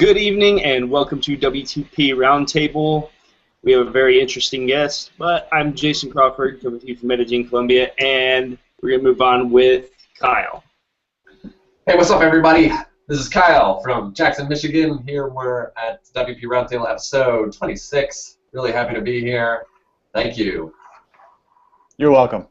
Good evening and welcome to WTP Roundtable. We have a very interesting guest, but I'm Jason Crawford, coming to you from Medellin, Colombia, and we're going to move on with Kyle. Hey, what's up, everybody? This is Kyle from Jackson, Michigan. Here we're at WP Roundtable episode 26. Really happy to be here. Thank you. You're welcome.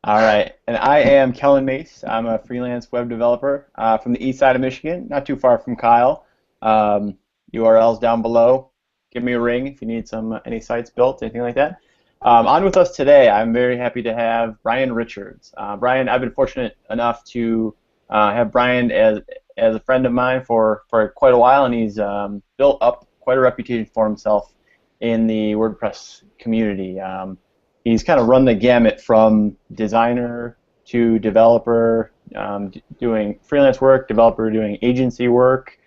All right, and I am Kellen Mace. I'm a freelance web developer from the east side of Michigan, not too far from Kyle. URL's down below. Give me a ring if you need any sites built, anything like that. On with us today, I'm very happy to have Brian Richards. Brian, I've been fortunate enough to have Brian as a friend of mine for quite a while, and he's built up quite a reputation for himself in the WordPress community. He's kind of run the gamut from designer to developer, doing freelance work, developer doing agency work,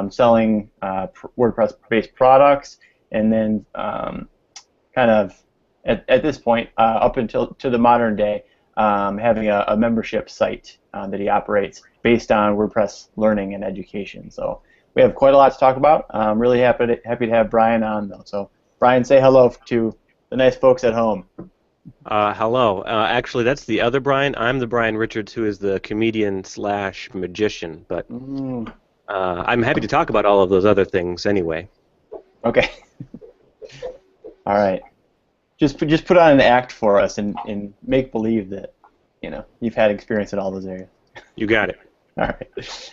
selling WordPress-based products, and then kind of at this point, up until to the modern day, having a membership site that he operates based on WordPress learning and education. So we have quite a lot to talk about. I'm really happy to have Brian on, though. So Brian, say hello to the nice folks at home. Hello. Actually, that's the other Brian. I'm the Brian Richards who is the comedian / magician, but I'm happy to talk about all of those other things anyway. Okay. All right. Just put on an act for us and make believe that you've had experience in all those areas. You got it. All right.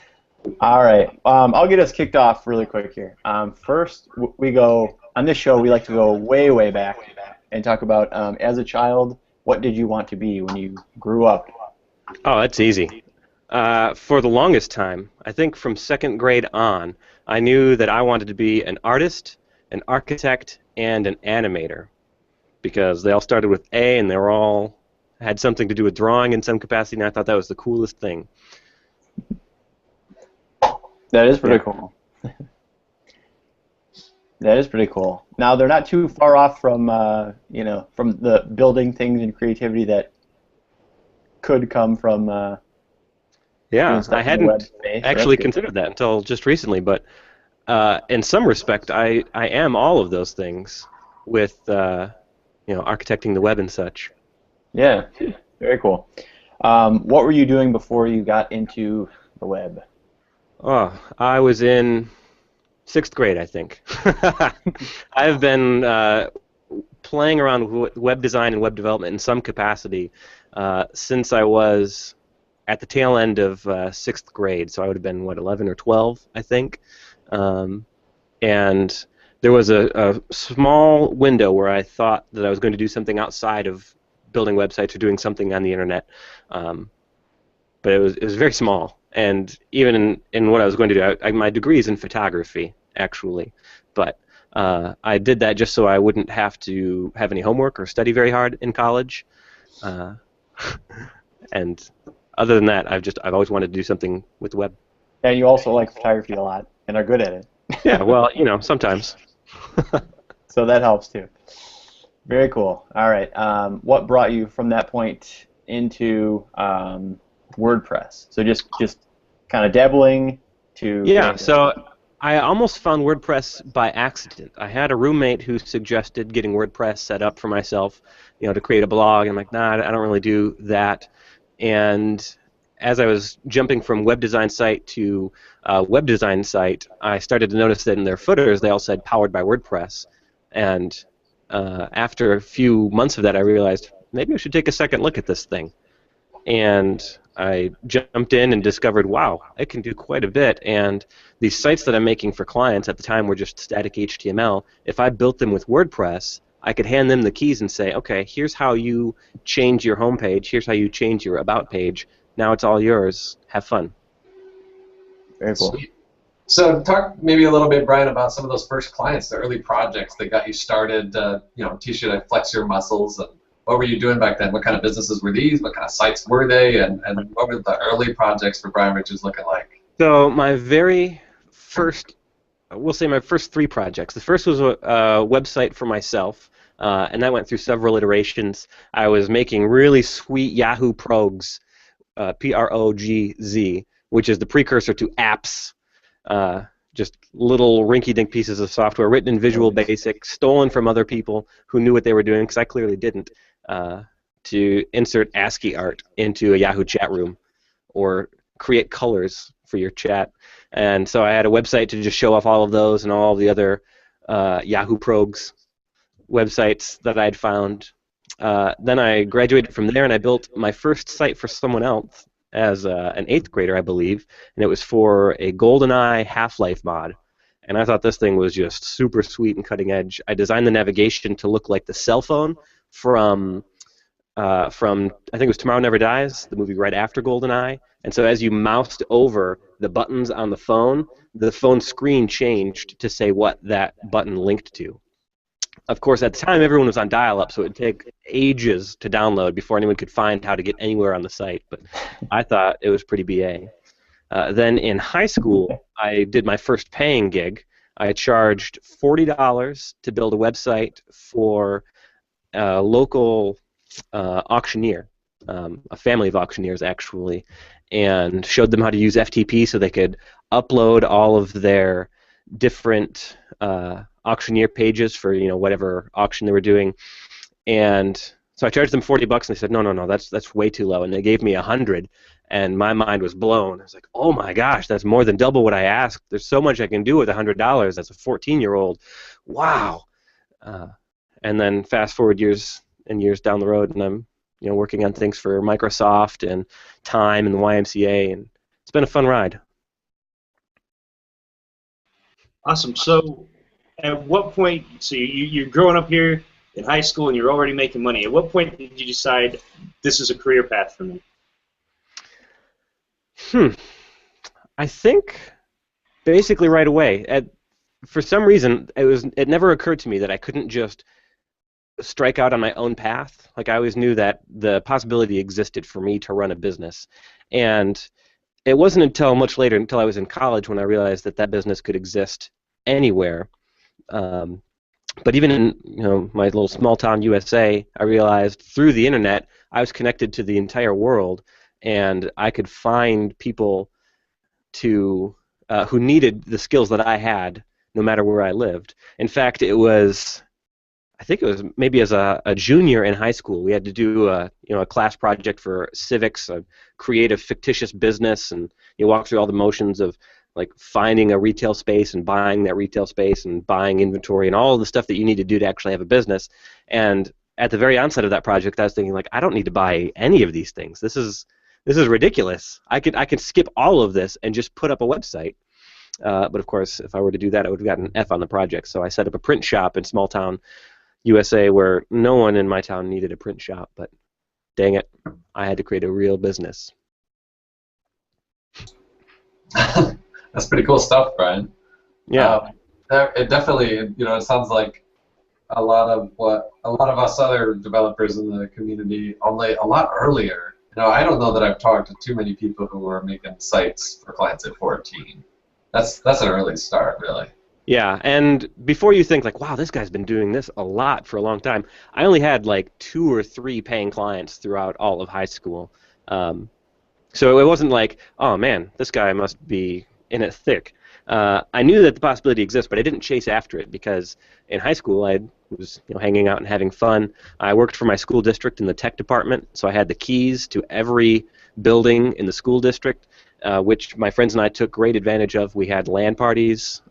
All right. I'll get us kicked off really quick here. First, we go on this show. We like to go way back and talk about as a child, what did you want to be when you grew up? Oh, that's easy. For the longest time, I think from second grade on, I knew that I wanted to be an artist, an architect, and an animator, because they all started with A and they were all had something to do with drawing in some capacity, and I thought that was the coolest thing. That is pretty cool. That is pretty cool. Now they're not too far off from from the building things and creativity that could come from. Yeah, I hadn't actually considered that until just recently, but in some respect, I am all of those things with architecting the web and such. Yeah, very cool. What were you doing before you got into the web? Oh, I was in 6th grade, I think. I've been playing around with web design and web development in some capacity since I was at the tail end of 6th grade, so I would have been, 11 or 12, I think. And there was a small window where I thought that I was going to do something outside of building websites or doing something on the internet. But it was very small. And even in what I was going to do, my degree is in photography, actually. But I did that just so I wouldn't have to have any homework or study very hard in college. And other than that, I've always wanted to do something with the web. And you also like photography a lot and are good at it. Yeah, well, sometimes. So that helps too. Very cool. All right. What brought you from that point into WordPress? So just kind of dabbling to... Yeah, so I almost found WordPress by accident. I had a roommate who suggested getting WordPress set up for myself, to create a blog. I'm like, nah, I don't really do that. And as I was jumping from web design site to web design site, I started to notice that in their footers they all said powered by WordPress. And after a few months of that, I realized maybe I should take a second look at this thing. And I jumped in and discovered, wow, it can do quite a bit. And these sites that I'm making for clients at the time were just static HTML. If I built them with WordPress, I could hand them the keys and say, okay, here's how you change your homepage. Here's how you change your about page. Now it's all yours. Have fun. Very cool. So talk maybe a little bit, Brian, about some of those first clients, the early projects that got you started, teach you to flex your muscles. And what were you doing back then? What kind of businesses were these? What kind of sites were they? And what were the early projects for Brian Richards looking like? So my very first, we'll say my first 3 projects. The first was a website for myself. And that went through several iterations. I was making really sweet Yahoo Progz, Progz, which is the precursor to apps. just little rinky-dink pieces of software written in Visual Basic, stolen from other people who knew what they were doing, because I clearly didn't, to insert ASCII art into a Yahoo chat room or create colors for your chat. And so I had a website to just show off all of those and all the other Yahoo Progs websites that I'd found. Then I graduated from there, and I built my first site for someone else as an 8th grader, I believe, and it was for a GoldenEye Half-Life mod. And I thought this thing was just super sweet and cutting edge. I designed the navigation to look like the cell phone from I think it was Tomorrow Never Dies, the movie right after GoldenEye. And so as you moused over the buttons on the phone screen changed to say what that button linked to. Of course, at the time, everyone was on dial-up, so it would take ages to download before anyone could find how to get anywhere on the site. But I thought it was pretty BA. Then in high school, I did my first paying gig. I charged $40 to build a website for a local auctioneer, a family of auctioneers, actually, and showed them how to use FTP so they could upload all of their different auctioneer pages for whatever auction they were doing. And so I charged them $40, and they said, no, that's way too low. And they gave me $100, and my mind was blown. I was like, oh my gosh, that's more than double what I asked. There's so much I can do with $100 as a 14-year-old. Wow. And then fast forward years and years down the road, and I'm working on things for Microsoft and Time and the YMCA, and it's been a fun ride. Awesome. So at what point, so you're growing up here in high school and you're already making money. At what point did you decide this is a career path for me? I think basically right away. For some reason, it never occurred to me that I couldn't just strike out on my own path. Like, I always knew that the possibility existed for me to run a business. And it wasn't until much later, until I was in college, when I realized that business could exist anywhere. But even in my little small town USA, I realized through the internet I was connected to the entire world, and I could find people who needed the skills that I had, no matter where I lived. In fact, I think it was maybe as a junior in high school, we had to do a class project for civics, create a fictitious business, and you walk through all the motions of like finding a retail space and buying that retail space and buying inventory and all of the stuff that you need to do to actually have a business. And at the very onset of that project, I was thinking, like, I don't need to buy any of these things. This is ridiculous. I could skip all of this and just put up a website. But of course, if I were to do that, I would have gotten an F on the project. So I set up a print shop in small town USA where no one in my town needed a print shop, but dang it, I had to create a real business. That's pretty cool stuff, Brian. Yeah. It definitely, it sounds like a lot of us other developers in the community, only a lot earlier. I don't know that I've talked to too many people who are making sites for clients at 14. That's an early start, really. Yeah, and before you think like, wow, this guy's been doing this a lot for a long time, I only had like 2 or 3 paying clients throughout all of high school. So it wasn't like, oh man, this guy must be in it thick. I knew that the possibility exists, but I didn't chase after it because in high school I was hanging out and having fun. I worked for my school district in the tech department, so I had the keys to every building in the school district, which my friends and I took great advantage of. We had LAN parties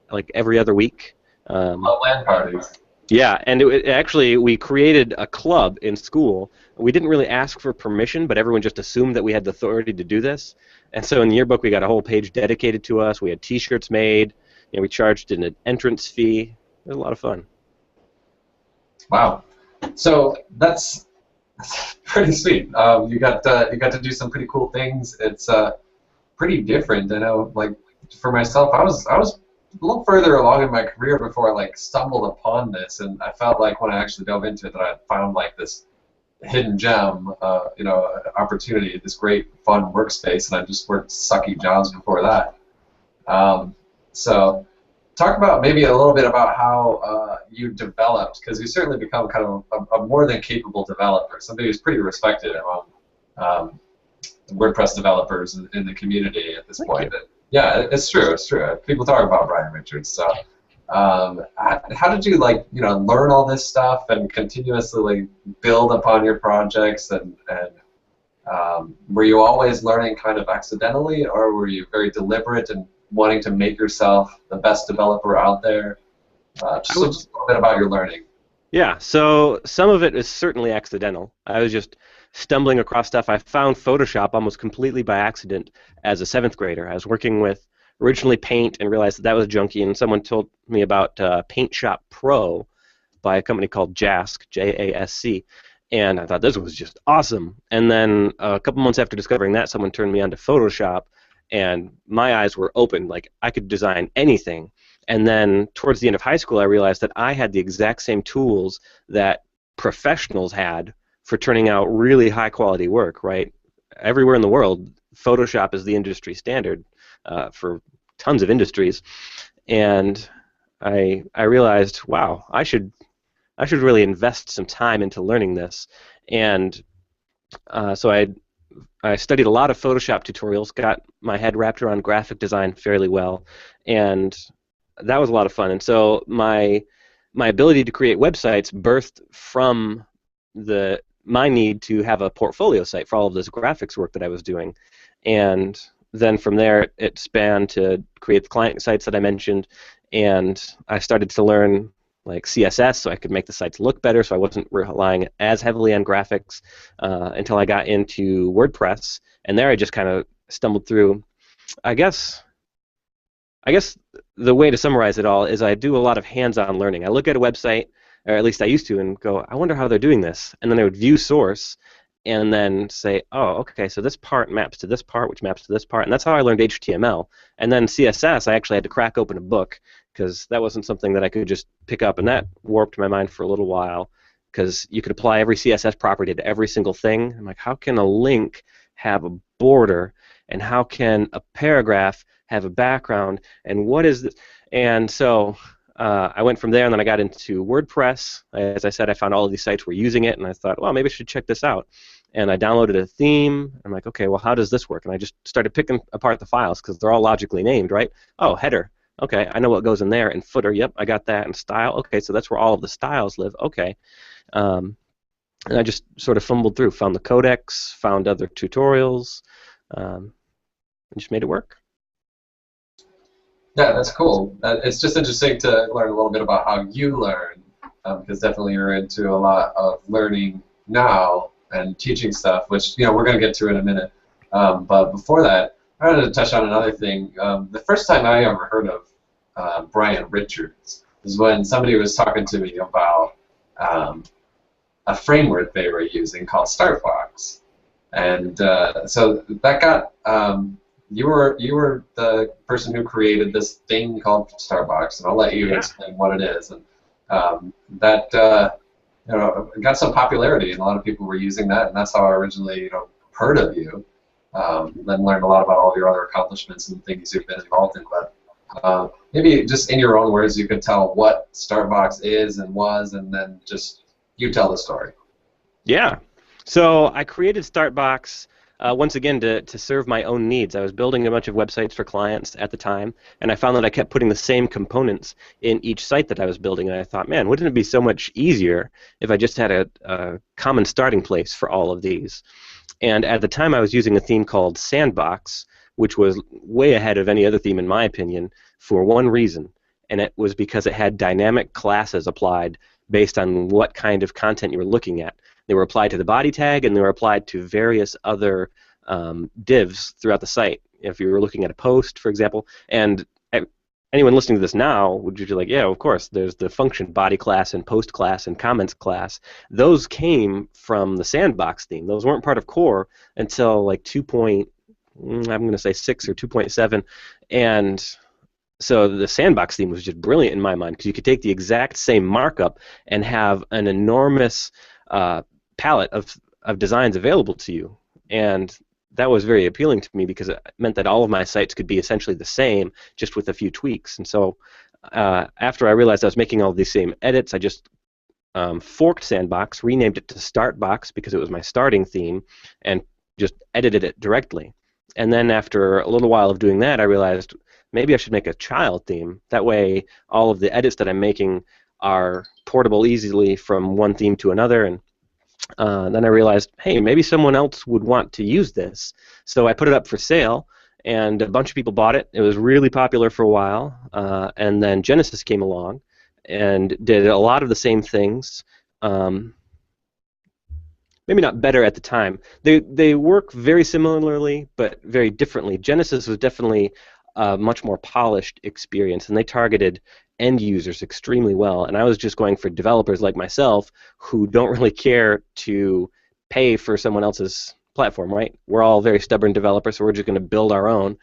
like every other week. LAN parties. Yeah, and we created a club in school. We didn't really ask for permission, but everyone just assumed that we had the authority to do this. And so in the yearbook, we got a whole page dedicated to us. We had T-shirts made. We charged an entrance fee. It was a lot of fun. Wow. So that's pretty sweet. You got to do some pretty cool things. It's pretty different. I know, like for myself, I was a little further along in my career before I like stumbled upon this, and I felt like when I actually dove into it that I found like this hidden gem, opportunity, this great fun workspace, and I just worked sucky jobs before that. So talk about maybe a little bit about how you developed, because you certainly become kind of a more than capable developer, somebody who's pretty respected among WordPress developers in the community at this point. Yeah, it's true. It's true. People talk about Brian Richards. So, how did you learn all this stuff and continuously build upon your projects and were you always learning kind of accidentally, or were you very deliberate in wanting to make yourself the best developer out there? Just a little bit about your learning. Yeah, so some of it is certainly accidental. I was just stumbling across stuff. I found Photoshop almost completely by accident as a 7th grader. I was working with originally Paint and realized that that was junky, and someone told me about Paint Shop Pro by a company called JASC, J-A-S-C, and I thought this was just awesome. And then a couple months after discovering that, someone turned me on to Photoshop, and my eyes were open. Like, I could design anything. And then towards the end of high school, I realized that I had the exact same tools that professionals had for turning out really high-quality work, right? Everywhere in the world, Photoshop is the industry standard for tons of industries. And I realized, wow, I should really invest some time into learning this. And so I studied a lot of Photoshop tutorials, got my head wrapped around graphic design fairly well, and that was a lot of fun. And so my ability to create websites birthed from my need to have a portfolio site for all of this graphics work that I was doing. And then from there, it spanned to create the client sites that I mentioned, and I started to learn like CSS so I could make the sites look better, so I wasn't relying as heavily on graphics until I got into WordPress, and there I just kind of stumbled through. I guess the way to summarize it all is I do a lot of hands-on learning. I look at a website, or at least I used to, and go, I wonder how they're doing this, and then I would view source and then say, oh, okay, so this part maps to this part, which maps to this part, and that's how I learned HTML. And then CSS, I actually had to crack open a book, because that wasn't something that I could just pick up, and that warped my mind for a little while, because you could apply every CSS property to every single thing. I'm like, how can a link have a border, and how can a paragraph have a background, and what is this? And so I went from there, and then I got into WordPress. As I said, I found all of these sites were using it, and I thought, well, maybe I should check this out. And I downloaded a theme. I'm like, okay, well, how does this work? And I just started picking apart the files because they're all logically named, right? Oh, header. Okay, I know what goes in there. And footer, yep, I got that. And style, okay, so that's where all of the styles live. Okay. And I just sort of fumbled through, found the codex, found other tutorials, and just made it work. Yeah, that's cool. It's just interesting to learn a little bit about how you learn, because definitely you're into a lot of learning now and teaching stuff, which we're going to get to in a minute. But before that, I wanted to touch on another thing. The first time I ever heard of Brian Richards was when somebody was talking to me about a framework they were using called StartBox, and so that got you were the person who created this thing called StartBox, and I'll let you explain what it is. And that got some popularity, and a lot of people were using that, and that's how I originally heard of you. Then learned a lot about all of your other accomplishments and things you've been involved in. But maybe just in your own words, you could tell what StartBox is and was, and then just you tell the story. Yeah. So I created StartBox once again to serve my own needs. I was building a bunch of websites for clients at the time, and I found that I kept putting the same components in each site that I was building, and I thought, man, wouldn't it be so much easier if I just had a common starting place for all of these? And at the time I was using a theme called Sandbox, which was way ahead of any other theme in my opinion, for one reason, and it was because it had dynamic classes applied based on what kind of content you were looking at. They were applied to the body tag, and they were applied to various other divs throughout the site. If you were looking at a post, for example, and anyone listening to this now would be like, yeah, of course, there's the function body class and post class and comments class. Those came from the Sandbox theme. Those weren't part of core until like 2. I'm going to say 6 or 2.7, and so the Sandbox theme was just brilliant in my mind because you could take the exact same markup and have an enormous palette of designs available to you, and that was very appealing to me because it meant that all of my sites could be essentially the same, just with a few tweaks. And so after I realized I was making all these same edits, I just forked Sandbox, renamed it to StartBox because it was my starting theme, and just edited it directly. And then after a little while of doing that, I realized maybe I should make a child theme. That way, all of the edits that I'm making are portable easily from one theme to another. And then I realized, hey, maybe someone else would want to use this. So I put it up for sale, and a bunch of people bought it. It was really popular for a while, and then Genesis came along and did a lot of the same things. Maybe not better at the time. They work very similarly, but very differently. Genesis was definitely a much more polished experience, and they targeted end users extremely well. And I was just going for developers like myself who don't really care to pay for someone else's platform, right? We're all very stubborn developers, so we're just going to build our own.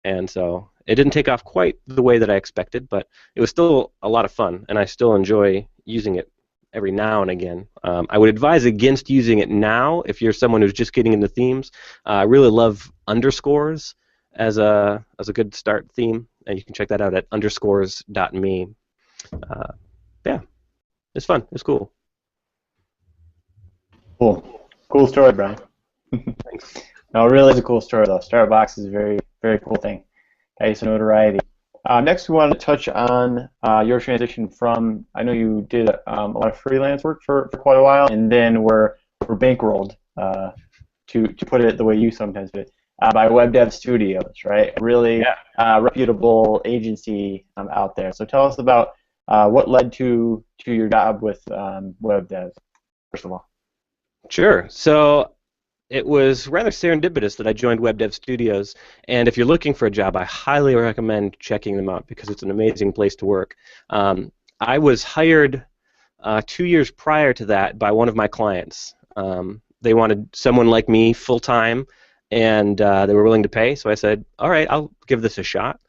And so it didn't take off quite the way that I expected, but it was still a lot of fun, and I still enjoy using it every now and again. I would advise against using it now if you're someone who's just getting into themes. I really love underscores as a good start theme, and you can check that out at underscores.me. Yeah, it's fun. It's cool. Cool story, Brian. Thanks. No, it really is a cool story, though. StartBox is a very, very cool thing. Got you some notoriety. Next, we want to touch on your transition from, I know you did a lot of freelance work for quite a while, and then were bankrolled, to put it the way you sometimes do it, by Web Dev Studios, right? Really reputable agency out there. So tell us about what led to your job with Web Dev, first of all. Sure. So it was rather serendipitous that I joined Web Dev Studios, and if you're looking for a job, I highly recommend checking them out because it's an amazing place to work. I was hired 2 years prior to that by one of my clients. They wanted someone like me full-time, and they were willing to pay, so I said, all right, I'll give this a shot.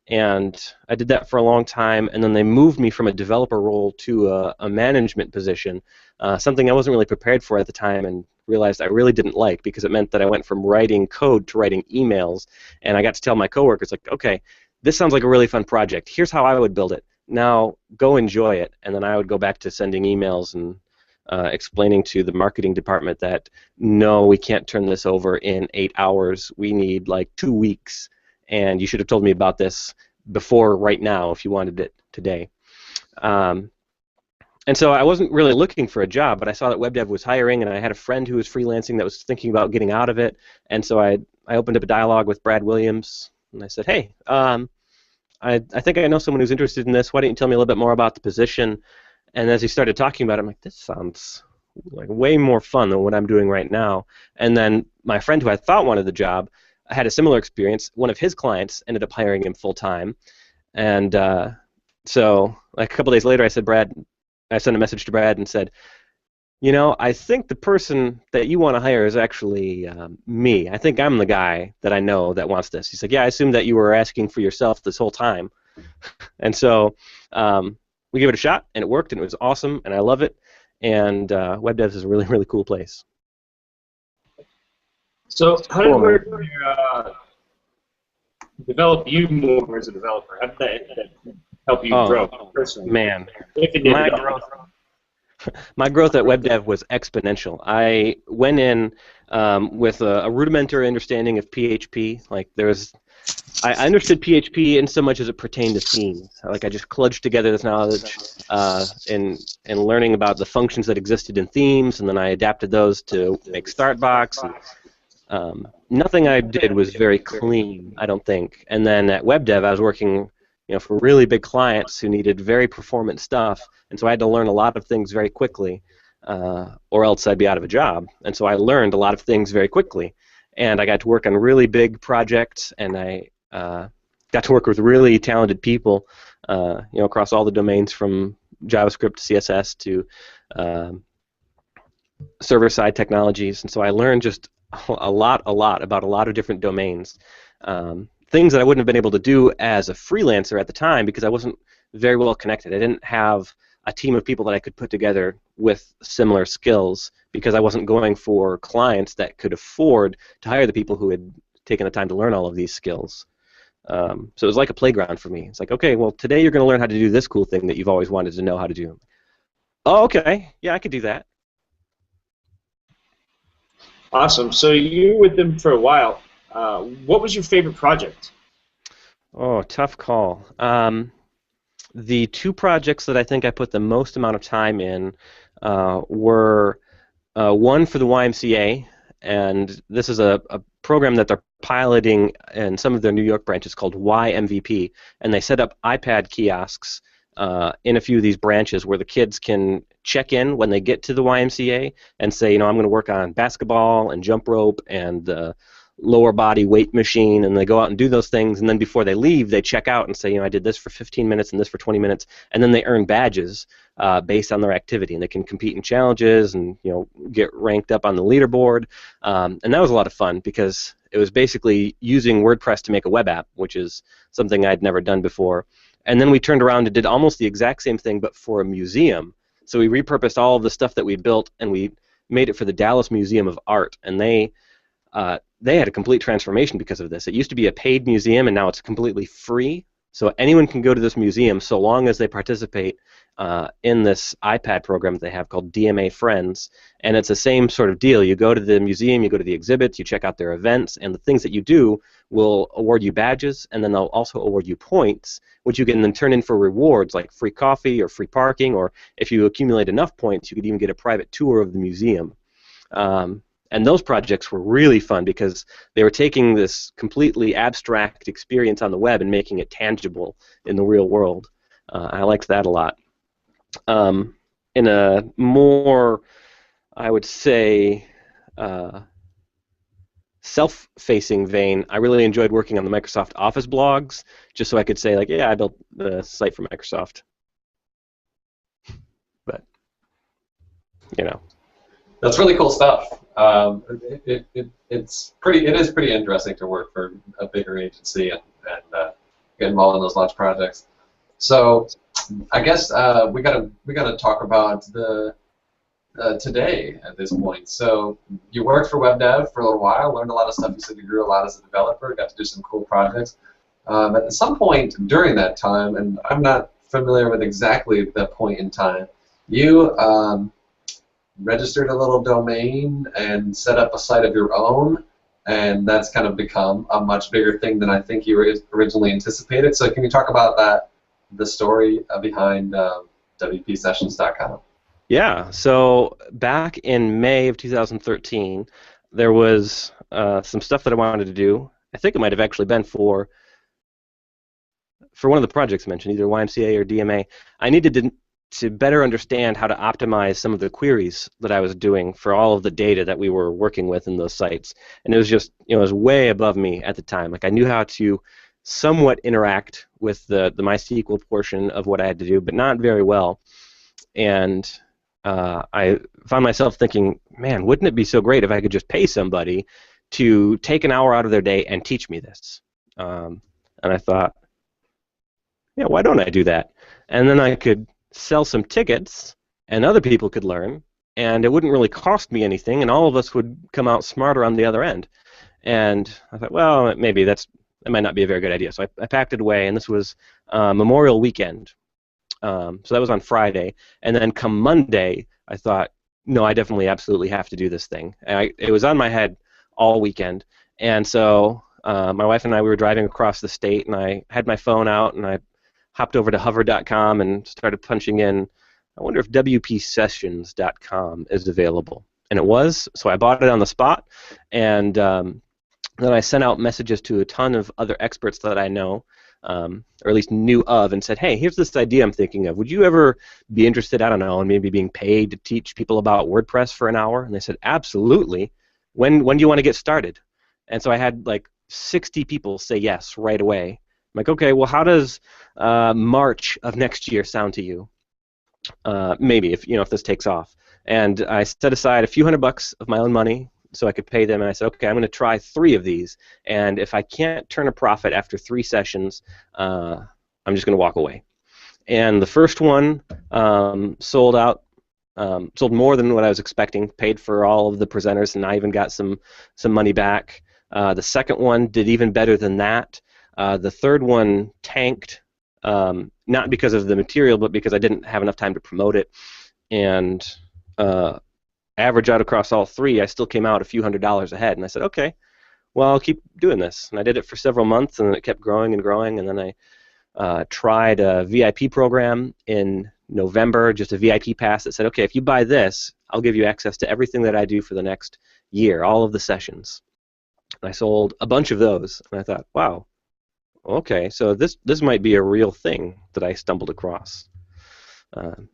And I did that for a long time, and then they moved me from a developer role to a management position, something I wasn't really prepared for at the time and realized I really didn't like because it meant that I went from writing code to writing emails, and I got to tell my coworkers, like, okay, this sounds like a really fun project. Here's how I would build it. Now go enjoy it. And then I would go back to sending emails and explaining to the marketing department that, no, we can't turn this over in 8 hours. We need like 2 weeks. And you should have told me about this before right now if you wanted it today. And so I wasn't really looking for a job, but I saw that WebDev was hiring, and I had a friend who was freelancing that was thinking about getting out of it. And so I opened up a dialogue with Brad Williams, and I said, hey, I think I know someone who's interested in this. Why don't you tell me a little bit more about the position? And as he started talking about it, I'm like, this sounds like way more fun than what I'm doing right now. And then my friend who I thought wanted the job had a similar experience. One of his clients ended up hiring him full-time. And so like a couple days later, I sent a message to Brad and said, you know, I think the person that you want to hire is actually me. I think I'm the guy that I know that wants this. He's like, yeah, I assumed that you were asking for yourself this whole time. And so we gave it a shot, and it worked, and it was awesome, and I love it. And WebDev is a really, really cool place. So how did work develop you more as a developer? How did that help you grow personally? Man, my growth at WebDev was exponential. I went in with a rudimentary understanding of PHP. Like I understood PHP in so much as it pertained to themes. Like I just kludged together this knowledge in learning about the functions that existed in themes, and then I adapted those to make StartBox. And, nothing I did was very clean, I don't think. And then at WebDev, I was working, for really big clients who needed very performant stuff, and so I had to learn a lot of things very quickly, or else I'd be out of a job. And so I learned a lot of things very quickly, and I got to work on really big projects, and I got to work with really talented people, across all the domains from JavaScript to CSS to server-side technologies. And so I learned just a lot about a lot of different domains. Things that I wouldn't have been able to do as a freelancer at the time because I wasn't very well connected. I didn't have a team of people that I could put together with similar skills because I wasn't going for clients that could afford to hire the people who had taken the time to learn all of these skills. So it was like a playground for me. It's like, okay, well, today you're going to learn how to do this cool thing that you've always wanted to know how to do. Oh, okay, yeah, I could do that. Awesome. So you were with them for a while. What was your favorite project? Oh, tough call. The two projects that I think I put the most amount of time in were one for the YMCA, and this is a program that they're piloting in some of their New York branches called YMVP, and they set up iPad kiosks in a few of these branches where the kids can check in when they get to the YMCA and say, I'm going to work on basketball and jump rope and lower body weight machine, and they go out and do those things, and then before they leave, they check out and say, I did this for 15 minutes and this for 20 minutes, and then they earn badges based on their activity, and they can compete in challenges and get ranked up on the leaderboard, and that was a lot of fun because it was basically using WordPress to make a web app, which is something I'd never done before. And then we turned around and did almost the exact same thing, but for a museum. So we repurposed all of the stuff that we built, and we made it for the Dallas Museum of Art, and they had a complete transformation because of this. It used to be a paid museum, and now it's completely free. So anyone can go to this museum so long as they participate in this iPad program that they have called DMA Friends. And it's the same sort of deal. You go to the museum, you go to the exhibits, you check out their events, and the things that you do will award you badges, and then they'll also award you points, which you can then turn in for rewards like free coffee or free parking, or if you accumulate enough points, you could even get a private tour of the museum. And those projects were really fun because they were taking this completely abstract experience on the web and making it tangible in the real world. I liked that a lot. In a more, I would say, self-facing vein, I really enjoyed working on the Microsoft Office blogs, just so I could say, yeah, I built the site for Microsoft. But, That's really cool stuff. It is pretty interesting to work for a bigger agency and get involved in those launch projects. So I guess we gotta talk about the today at this point. So you worked for WebDev for a little while, learned a lot of stuff. You said you grew a lot as a developer, got to do some cool projects. At some point during that time, and I'm not familiar with exactly the point in time, you registered a little domain and set up a site of your own, and that's kind of become a much bigger thing than I think you originally anticipated. So can you talk about that, the story behind WPSessions.com? Yeah, so back in May of 2013, there was some stuff that I wanted to do. I think it might have actually been for one of the projects mentioned, either YMCA or DMA. I needed to better understand how to optimize some of the queries that I was doing for all of the data that we were working with in those sites. And it was just, it was way above me at the time. I knew how to somewhat interact with the MySQL portion of what I had to do, but not very well. And I found myself thinking, man, wouldn't it be so great if I could just pay somebody to take an hour out of their day and teach me this? And I thought, yeah, why don't I do that? And then I could sell some tickets, and other people could learn, and it wouldn't really cost me anything, and all of us would come out smarter on the other end. And I thought, well, maybe that might not be a very good idea. So I packed it away, and this was Memorial Weekend. So that was on Friday, and then come Monday, I thought, no, I definitely, absolutely have to do this thing. And it was on my head all weekend, and so my wife and I, we were driving across the state, and I had my phone out, and I hopped over to hover.com and started punching in, I wonder if WPSessions.com is available. And it was, so I bought it on the spot, and then I sent out messages to a ton of other experts that I know, or at least knew of, and said, hey, here's this idea I'm thinking of. Would you ever be interested, I don't know, in maybe being paid to teach people about WordPress for an hour? And they said, absolutely. When do you want to get started? And so I had like 60 people say yes right away. I'm like, okay, well, how does March of next year sound to you? Maybe if this takes off. And I set aside a few $100 of my own money so I could pay them. And I said, okay, I'm going to try 3 of these. And if I can't turn a profit after 3 sessions, I'm just going to walk away. And the first one sold out. Sold more than what I was expecting. Paid for all of the presenters, and I even got some money back. The second one did even better than that. The third one tanked, not because of the material, but because I didn't have enough time to promote it. And average out across all three, I still came out a few $100s ahead. And I said, okay, well, I'll keep doing this. And I did it for several months, and it kept growing and growing. And then I tried a VIP program in November, just a VIP pass that said, okay, if you buy this, I'll give you access to everything that I do for the next year, all of the sessions. And I sold a bunch of those, and I thought, wow, okay, so this might be a real thing that I stumbled across. And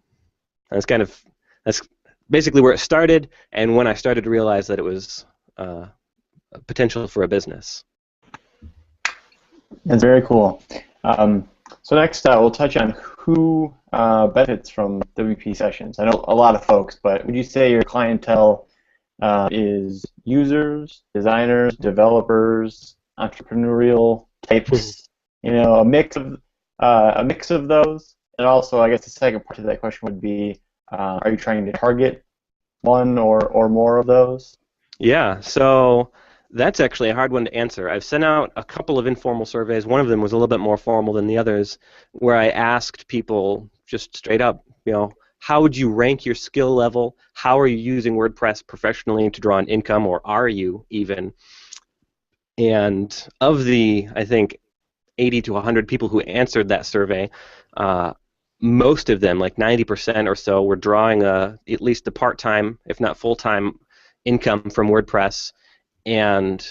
that's basically where it started, and when I started to realize that it was a potential for a business. That's very cool. So next, we'll touch on who benefits from WP Sessions. I know a lot of folks, but would you say your clientele is users, designers, developers, entrepreneurial types? You know, a mix of those. And also, I guess the second part of that question would be, are you trying to target one or more of those? Yeah. So that's actually a hard one to answer. I've sent out a couple of informal surveys. One of them was a little bit more formal than the others, where I asked people just straight up, you know, how would you rank your skill level? How are you using WordPress professionally to draw an income, or are you even? And of the, I think, 80 to 100 people who answered that survey, most of them, like 90% or so, were drawing at least a part-time, if not full-time, income from WordPress. And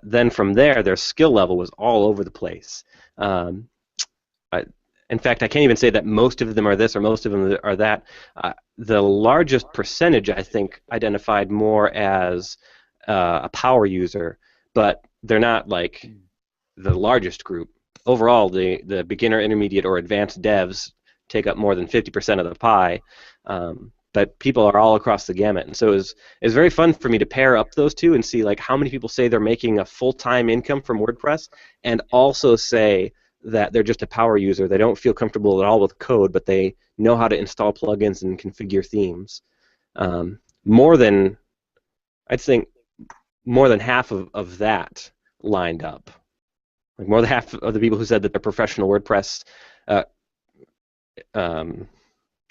then from there, their skill level was all over the place. In fact, I can't even say that most of them are this or most of them are that. The largest percentage, I think, identified more as a power user, but they're not like the largest group. Overall, the beginner, intermediate, or advanced devs take up more than 50% of the pie. But people are all across the gamut, and so it was very fun for me to pair up those two and see like how many people say they're making a full-time income from WordPress, and also say that they're just a power user. They don't feel comfortable at all with code, but they know how to install plugins and configure themes. I'd think more than half of that lined up. Like more than half of the people who said that they're professional WordPress.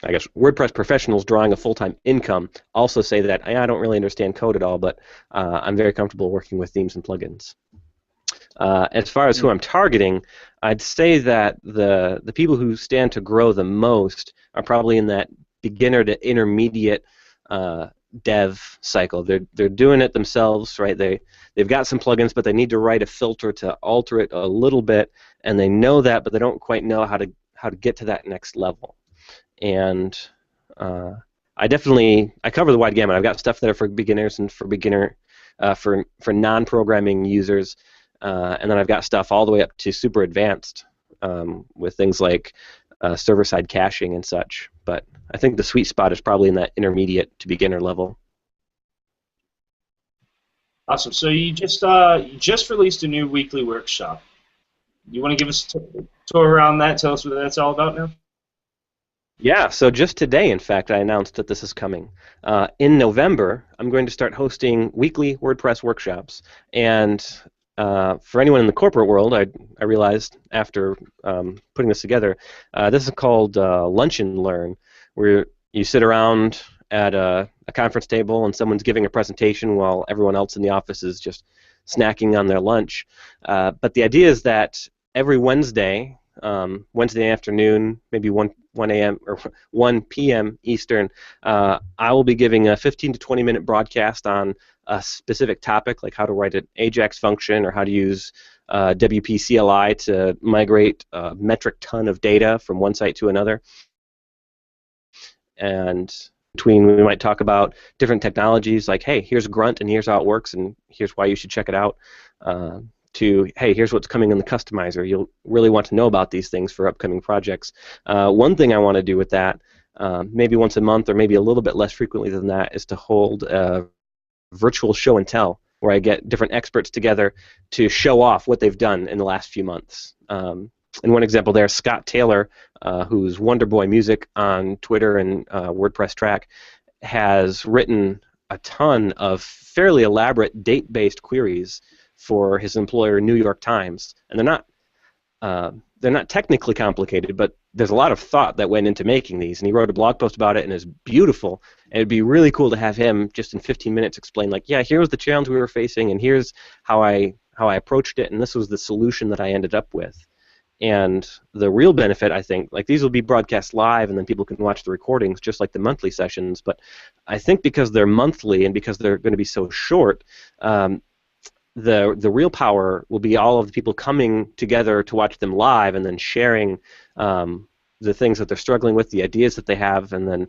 I guess WordPress professionals drawing a full-time income also say that I don't really understand code at all, but I'm very comfortable working with themes and plugins. As far as who I'm targeting, I'd say that the people who stand to grow the most are probably in that beginner to intermediate dev cycle. They're doing it themselves, right? They've got some plugins, but they need to write a filter to alter it a little bit, and they know that, but they don't quite know how to get to that next level. And I cover the wide gamut. I've got stuff that are for beginners and for non-programming users, and then I've got stuff all the way up to super advanced with things like server-side caching and such. But I think the sweet spot is probably in that intermediate to beginner level. Awesome. So you just released a new weekly workshop. You want to give us a tour around that? Tell us what that's all about now. Yeah, so just today, in fact, I announced that this is coming. In November, I'm going to start hosting weekly WordPress workshops. And for anyone in the corporate world, I realized after putting this together, this is called Lunch and Learn, where you sit around at a conference table and someone's giving a presentation while everyone else in the office is just snacking on their lunch. But the idea is that every Wednesday afternoon, maybe 1 a.m. or 1 p.m. Eastern, I will be giving a 15 to 20 minute broadcast on a specific topic, like how to write an AJAX function or how to use WP CLI to migrate a metric ton of data from one site to another. And between, we might talk about different technologies, like, hey, here's Grunt and here's how it works and here's why you should check it out. To, hey, here's what's coming in the customizer. You'll really want to know about these things for upcoming projects. One thing I want to do with that, maybe once a month or maybe a little bit less frequently than that, is to hold a virtual show and tell, where I get different experts together to show off what they've done in the last few months. And one example there, Scott Taylor, who's Wonderboy Music on Twitter and WordPress Track, has written a ton of fairly elaborate date-based queries for his employer, New York Times, and they're not technically complicated, but there's a lot of thought that went into making these, and he wrote a blog post about it, and it's beautiful. And it'd be really cool to have him just in 15 minutes explain, like, yeah, here was the challenge we were facing, and here's how I approached it, and this was the solution that I ended up with. And the real benefit, I think, like these will be broadcast live, and then people can watch the recordings just like the monthly sessions. But I think because they're monthly and because they're going to be so short, the real power will be all of the people coming together to watch them live and then sharing the things that they're struggling with, the ideas that they have, and then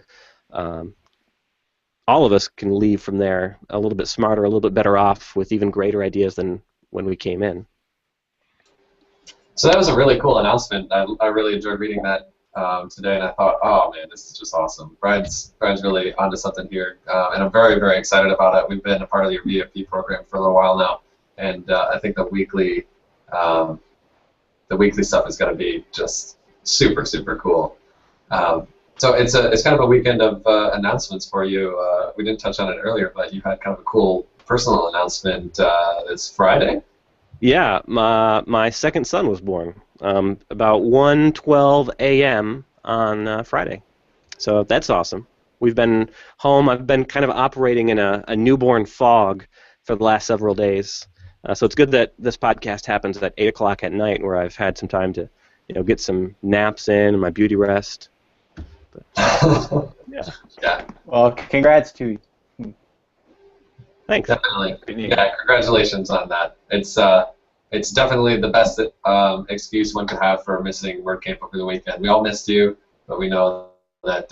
all of us can leave from there a little bit smarter, a little bit better off with even greater ideas than when we came in. So that was a really cool announcement. I really enjoyed reading that today, and I thought, oh man, this is just awesome. Brian's really onto something here, and I'm very, very excited about it. We've been a part of your VIP program for a little while now, and I think the weekly stuff is going to be just super, super cool. So it's kind of a weekend of announcements for you. We didn't touch on it earlier, but you had kind of a cool personal announcement this Friday. Yeah, my second son was born about 1:12 a.m. on Friday. So that's awesome. We've been home. I've been kind of operating in a newborn fog for the last several days. So it's good that this podcast happens at 8 o'clock at night, where I've had some time to, get some naps in and my beauty rest. But, yeah. Well, congrats to you. Thanks. Definitely. Yeah, congratulations on that. It's definitely the best excuse one could have for missing WordCamp over the weekend. We all missed you, but we know that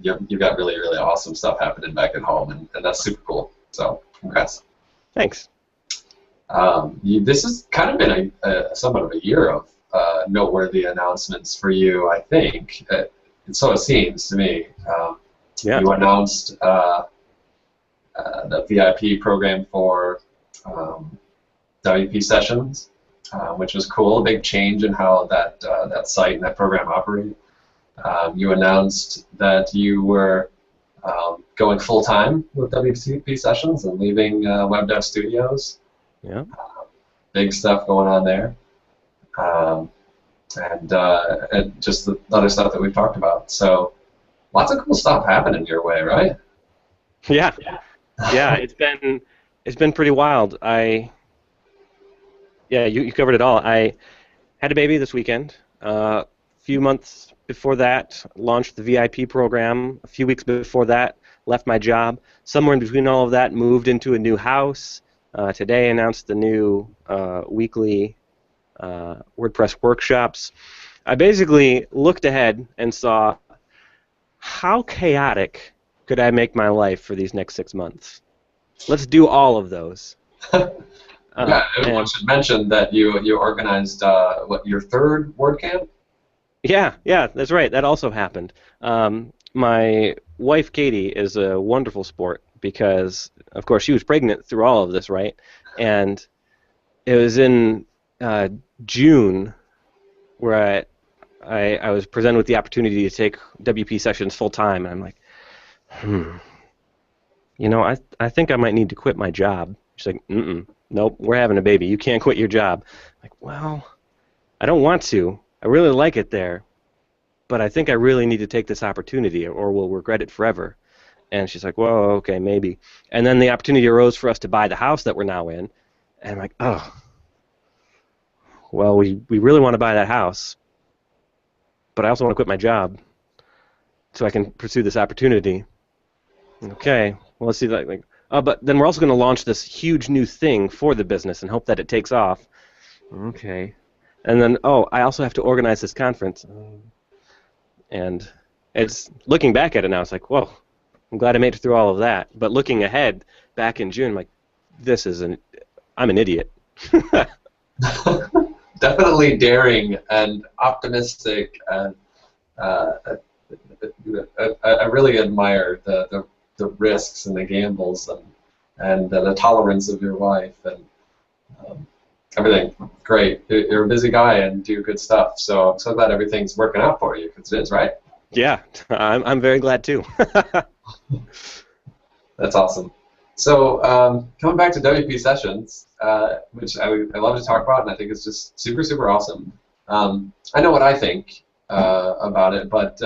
you've got really, really awesome stuff happening back at home, and that's super cool. So congrats. Thanks. This has kind of been somewhat of a year of noteworthy announcements for you, I think. So it seems to me. Yeah. You announced the VIP program for WPSessions, which was cool. A big change in how that site and that program operate. You announced that you were going full time with WPSessions and leaving Web Dev Studios. Yeah. Big stuff going on there. And just the other stuff that we've talked about. So lots of cool stuff happening your way, right? Yeah. Yeah, it's been pretty wild. You covered it all. I had a baby this weekend. A few months before that, launched the VIP program. A few weeks before that, left my job. Somewhere in between all of that, moved into a new house. Today, announced the new weekly WordPress workshops. I basically looked ahead and saw, how chaotic could I make my life for these next 6 months? Let's do all of those. I should mention that you organized your third WordCamp? Yeah, that's right. That also happened. My wife Katie is a wonderful sport because, of course, she was pregnant through all of this, right? And it was in June where I was presented with the opportunity to take WPSessions full time, and I'm like, I think I might need to quit my job. She's like, nope, we're having a baby. You can't quit your job. I'm like, well, I don't want to. I really like it there, but I think I really need to take this opportunity or we'll regret it forever. And she's like, well, okay, maybe. And then the opportunity arose for us to buy the house that we're now in. And I'm like, oh, well, we really want to buy that house, but I also want to quit my job so I can pursue this opportunity. Okay, well, let's see. But then we're also going to launch this huge new thing for the business and hope that it takes off. Okay. And then, I also have to organize this conference. And it's looking back at it now, it's like, whoa, I'm glad I made it through all of that. But looking ahead, back in June, I'm like, I'm an idiot. Definitely daring and optimistic, and I really admire the risks and the gambles and the tolerance of your wife and everything. Great. You're a busy guy and do good stuff. So I'm so glad everything's working out for you, because it is, right? Yeah, I'm very glad too. That's awesome. So coming back to WPSessions, which I love to talk about, and I think it's just super, super awesome. I know what I think about it, but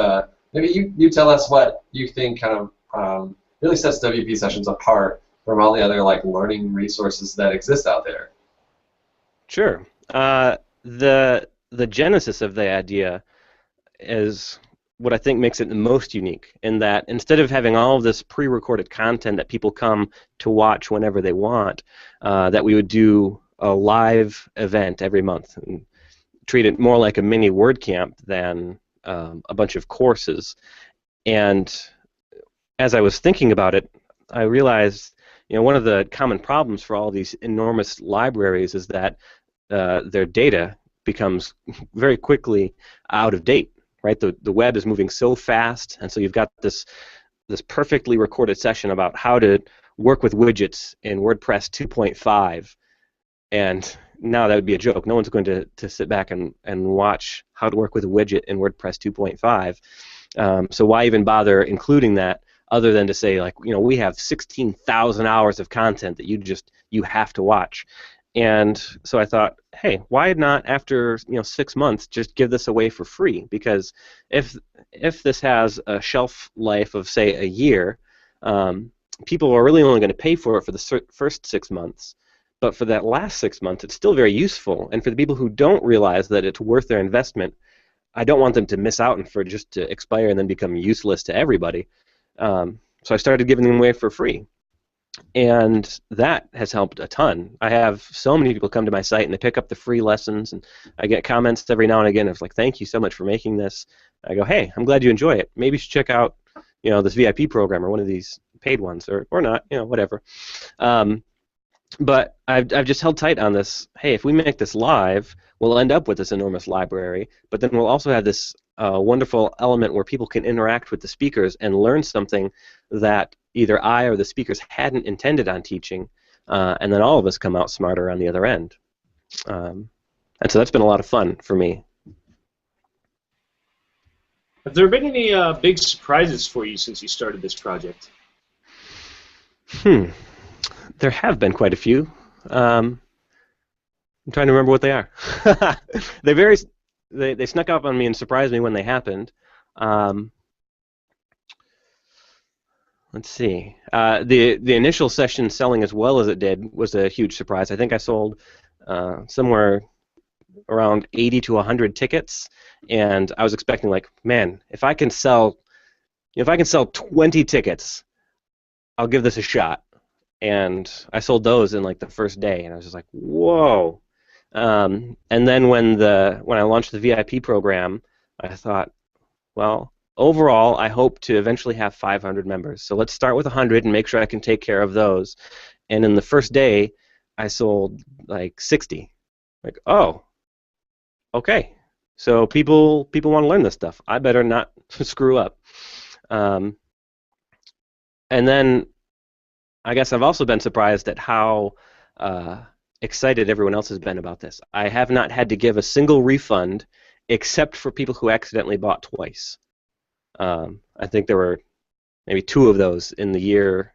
maybe you tell us what you think kind of really sets WP Sessions apart from all the other like learning resources that exist out there. Sure. The genesis of the idea is what I think makes it the most unique, in that instead of having all of this pre-recorded content that people come to watch whenever they want, that we would do a live event every month and treat it more like a mini WordCamp than a bunch of courses. And as I was thinking about it, I realized, one of the common problems for all these enormous libraries is that their data becomes very quickly out of date. Right, the web is moving so fast, and so you've got this perfectly recorded session about how to work with widgets in WordPress 2.5, and now that would be a joke. No one's going to sit back and watch how to work with a widget in WordPress 2.5. So why even bother including that, other than to say, like, we have 16,000 hours of content that you have to watch. And so I thought, hey, why not after 6 months just give this away for free? Because if this has a shelf life of, say, a year, people are really only going to pay for it for the first 6 months. But for that last 6 months, it's still very useful. And for the people who don't realize that it's worth their investment, I don't want them to miss out and for it just to expire and then become useless to everybody. So I started giving them away for free. And that has helped a ton. I have so many people come to my site and they pick up the free lessons, and I get comments every now and again of like, thank you so much for making this. I go, hey, I'm glad you enjoy it. Maybe you should check out this VIP program or one of these paid ones, or not, whatever. But I've just held tight on this. Hey, if we make this live, we'll end up with this enormous library, but then we'll also have this wonderful element where people can interact with the speakers and learn something that either I or the speakers hadn't intended on teaching, and then all of us come out smarter on the other end. And so that's been a lot of fun for me. Have there been any big surprises for you since you started this project? There have been quite a few. I'm trying to remember what they are. They snuck up on me and surprised me when they happened. Let's see. The initial session selling as well as it did was a huge surprise. I think I sold somewhere around 80 to 100 tickets, and I was expecting, like, man, if I can sell 20 tickets, I'll give this a shot. And I sold those in like the first day, and I was just like, whoa. And then when I launched the VIP program, I thought, well, overall, I hope to eventually have 500 members. So let's start with 100 and make sure I can take care of those. And in the first day, I sold like 60. Like, oh, okay. So people want to learn this stuff. I better not screw up. And then I guess I've also been surprised at how excited everyone else has been about this. I have not had to give a single refund except for people who accidentally bought twice. I think there were maybe 2 of those in the year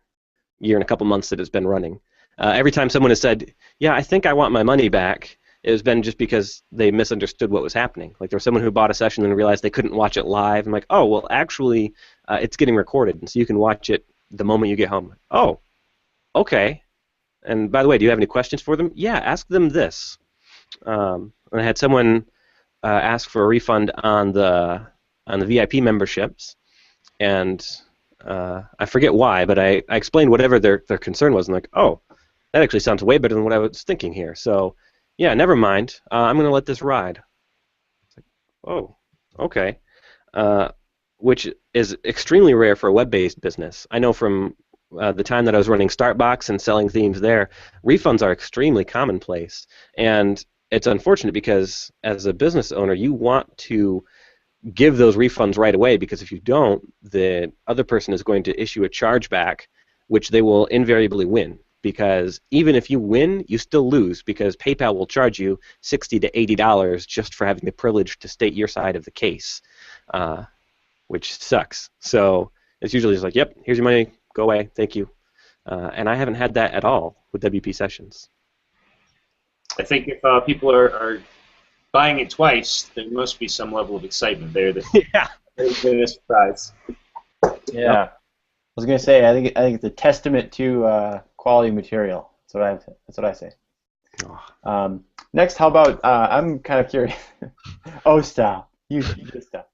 and a couple months that it's been running. Every time someone has said, yeah, I think I want my money back, it has been just because they misunderstood what was happening. Like there was someone who bought a session and realized they couldn't watch it live. I'm like, oh, well, actually, it's getting recorded, and so you can watch it the moment you get home. Oh, okay. And by the way, do you have any questions for them? Yeah, ask them this. And I had someone ask for a refund on the VIP memberships, and I forget why, but I explained whatever their concern was, and like, oh, that actually sounds way better than what I was thinking here. So, yeah, never mind. I'm going to let this ride. It's like, oh, okay. Which is extremely rare for a web-based business. I know from the time that I was running StartBox and selling themes there, refunds are extremely commonplace. And it's unfortunate because as a business owner, you want to give those refunds right away, because if you don't, the other person is going to issue a chargeback, which they will invariably win. Because even if you win, you still lose, because PayPal will charge you $60 to $80 just for having the privilege to state your side of the case, which sucks. So it's usually just like, yep, here's your money, go away, thank you. And I haven't had that at all with WP Sessions. I think if people are buying it twice, there must be some level of excitement there that Yeah. there's been a surprise. Yeah. I was gonna say, I think it's a testament to quality material. That's what I say. Next, how about I'm kind of curious. Oh, stop! You just stop.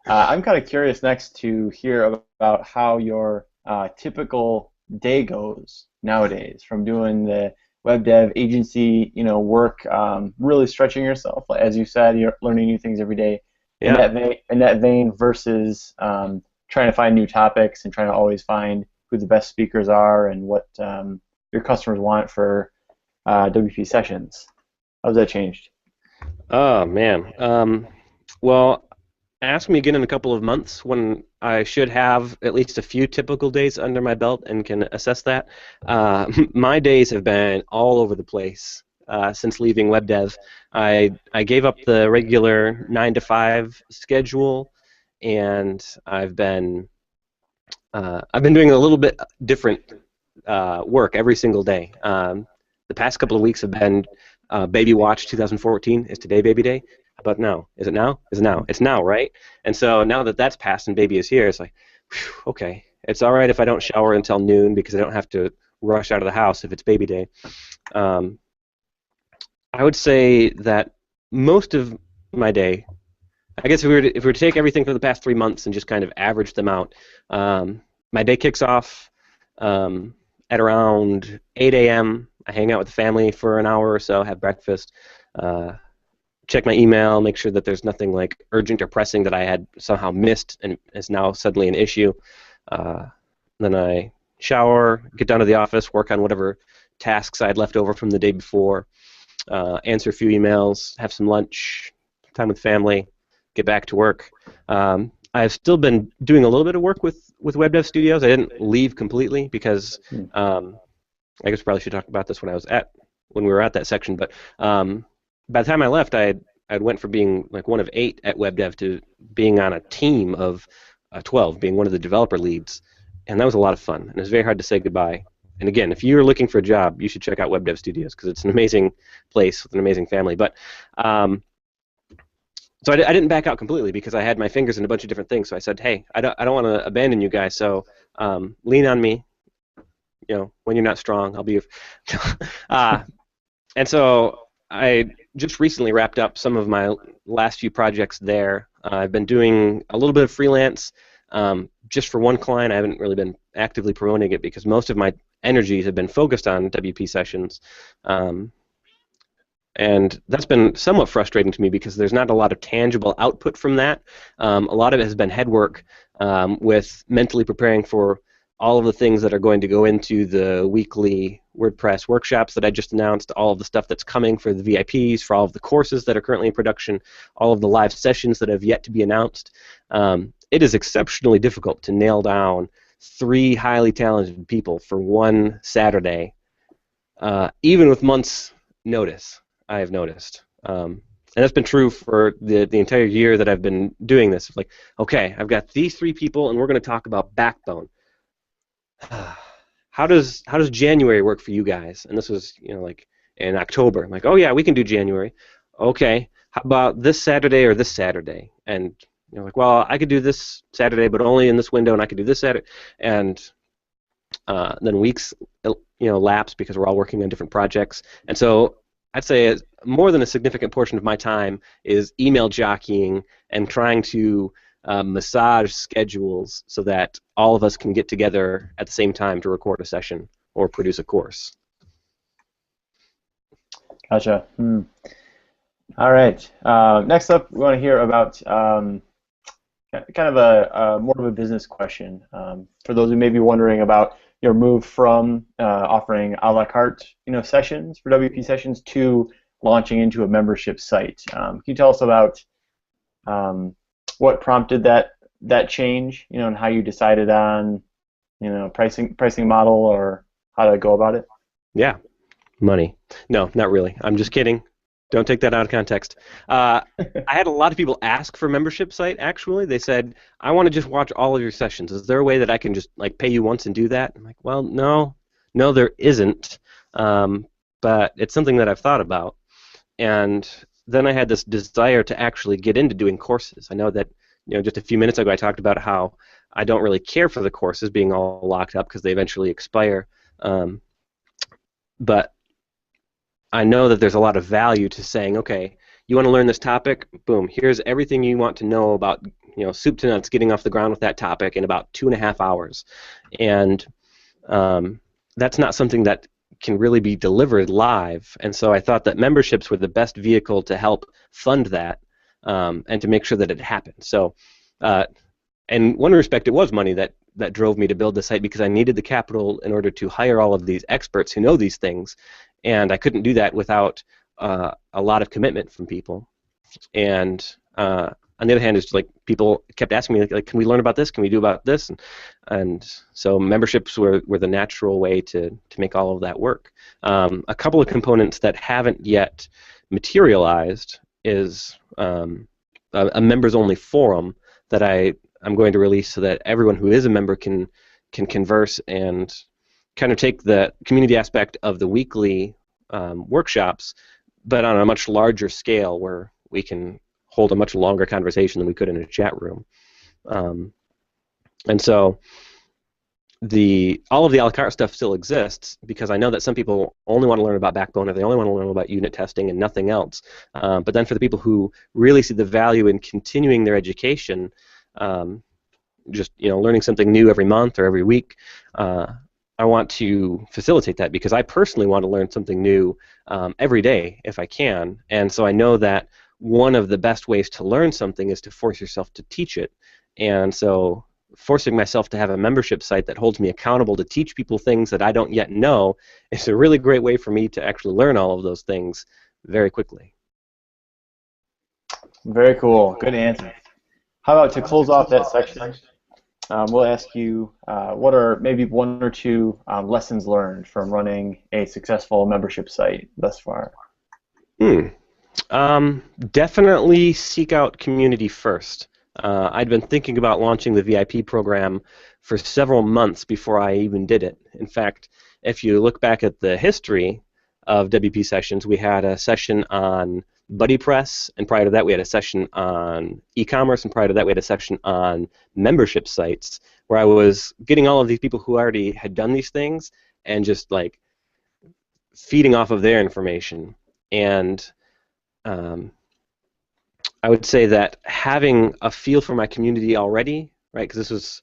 I'm kind of curious next to hear about how your typical day goes nowadays, from doing the web dev agency, work, really stretching yourself, as you said, you're learning new things every day. Yeah. In that vein, versus trying to find new topics and trying to always find who the best speakers are and what your customers want for WP sessions. How's that changed? Oh man. Well, ask me again in a couple of months when I should have at least a few typical days under my belt and can assess that. My days have been all over the place since leaving web dev. I gave up the regular 9 to 5 schedule, and I've been doing a little bit different work every single day. The past couple of weeks have been Baby Watch 2014. Is today Baby Day? How about now? Is it now? Is it now? It's now, right? And so now that that's passed and Baby is here, it's like, whew, okay. It's all right if I don't shower until noon because I don't have to rush out of the house if it's Baby Day. I would say that most of my day, I guess if we were to take everything for the past 3 months and just kind of average them out, my day kicks off at around 8 a.m. I hang out with the family for an hour or so, have breakfast, check my email, make sure that there's nothing like urgent or pressing that I had somehow missed and is now suddenly an issue. Then I shower, get down to the office, work on whatever tasks I had left over from the day before, answer a few emails, have some lunch, time with family, get back to work. I've still been doing a little bit of work with Web Dev Studios. I didn't leave completely because I guess we probably should talk about this when we were at that section. But by the time I left, I went from being like one of 8 at Web Dev to being on a team of 12, being one of the developer leads, and that was a lot of fun. And it was very hard to say goodbye. And again, if you're looking for a job, you should check out Web Dev Studios because it's an amazing place with an amazing family. But so I didn't back out completely because I had my fingers in a bunch of different things. So I said, hey, I don't want to abandon you guys. So lean on me. When you're not strong, I'll be your. And so I just recently wrapped up some of my last few projects there. I've been doing a little bit of freelance just for one client. I haven't really been actively promoting it because most of my energies have been focused on WP sessions. And that's been somewhat frustrating to me because there's not a lot of tangible output from that. A lot of it has been head work with mentally preparing for all of the things that are going to go into the weekly WordPress workshops that I just announced, all of the stuff that's coming for the VIPs, for all of the courses that are currently in production, all of the live sessions that have yet to be announced. It is exceptionally difficult to nail down 3 highly talented people for one Saturday, even with months' notice, I have noticed. And that's been true for the entire year that I've been doing this. Like, okay, I've got these 3 people, and we're going to talk about Backbone. How does January work for you guys? And this was like in October. I'm like, oh yeah, we can do January. Okay, how about this Saturday or this Saturday? And like, well, I could do this Saturday, but only in this window, and I could do this Saturday. And then weeks lapse because we're all working on different projects. And so I'd say more than a significant portion of my time is email jockeying and trying to massage schedules so that all of us can get together at the same time to record a session or produce a course. Gotcha. All right. Next up, we want to hear about kind of a more of a business question. For those who may be wondering about your move from offering a la carte sessions for WP sessions to launching into a membership site. Can you tell us about what prompted that change, and how you decided on, pricing model or how to go about it? Yeah, money. No, not really. I'm just kidding. Don't take that out of context. I had a lot of people ask for membership site. Actually, they said, "I want to just watch all of your sessions. Is there a way that I can just like pay you once and do that?" I'm like, "Well, no, there isn't. But it's something that I've thought about." And then I had this desire to actually get into doing courses. I know that just a few minutes ago I talked about how I don't really care for the courses being all locked up because they eventually expire, but I know that there's a lot of value to saying, okay, you want to learn this topic? Boom, here's everything you want to know about, soup to nuts, getting off the ground with that topic in about 2.5 hours. And that's not something that can really be delivered live. And so I thought that memberships were the best vehicle to help fund that and to make sure that it happened. So, in one respect, it was money that drove me to build the site because I needed the capital in order to hire all of these experts who know these things. And I couldn't do that without a lot of commitment from people. And on the other hand, it's like people kept asking me, like, can we learn about this? Can we do about this? And so memberships were the natural way to make all of that work. A couple of components that haven't yet materialized is a members-only forum that I'm going to release so that everyone who is a member can converse and kind of take the community aspect of the weekly workshops, but on a much larger scale where we can hold a much longer conversation than we could in a chat room. And so all of the a la carte stuff still exists because I know that some people only want to learn about Backbone or they only want to learn about unit testing and nothing else. But then for the people who really see the value in continuing their education, just learning something new every month or every week, I want to facilitate that because I personally want to learn something new every day if I can. And so I know that one of the best ways to learn something is to force yourself to teach it. And so forcing myself to have a membership site that holds me accountable to teach people things that I don't yet know is a really great way for me to actually learn all of those things very quickly. Very cool. Good answer. How about to close off that section, we'll ask you what are maybe 1 or 2 lessons learned from running a successful membership site thus far? Definitely seek out community first. I'd been thinking about launching the VIP program for several months before I even did it. In fact, if you look back at the history of WPSessions, we had a session on BuddyPress, and prior to that we had a session on e-commerce, and prior to that we had a session on membership sites, where I was getting all of these people who already had done these things and just like feeding off of their information. And I would say that having a feel for my community already, right, because this was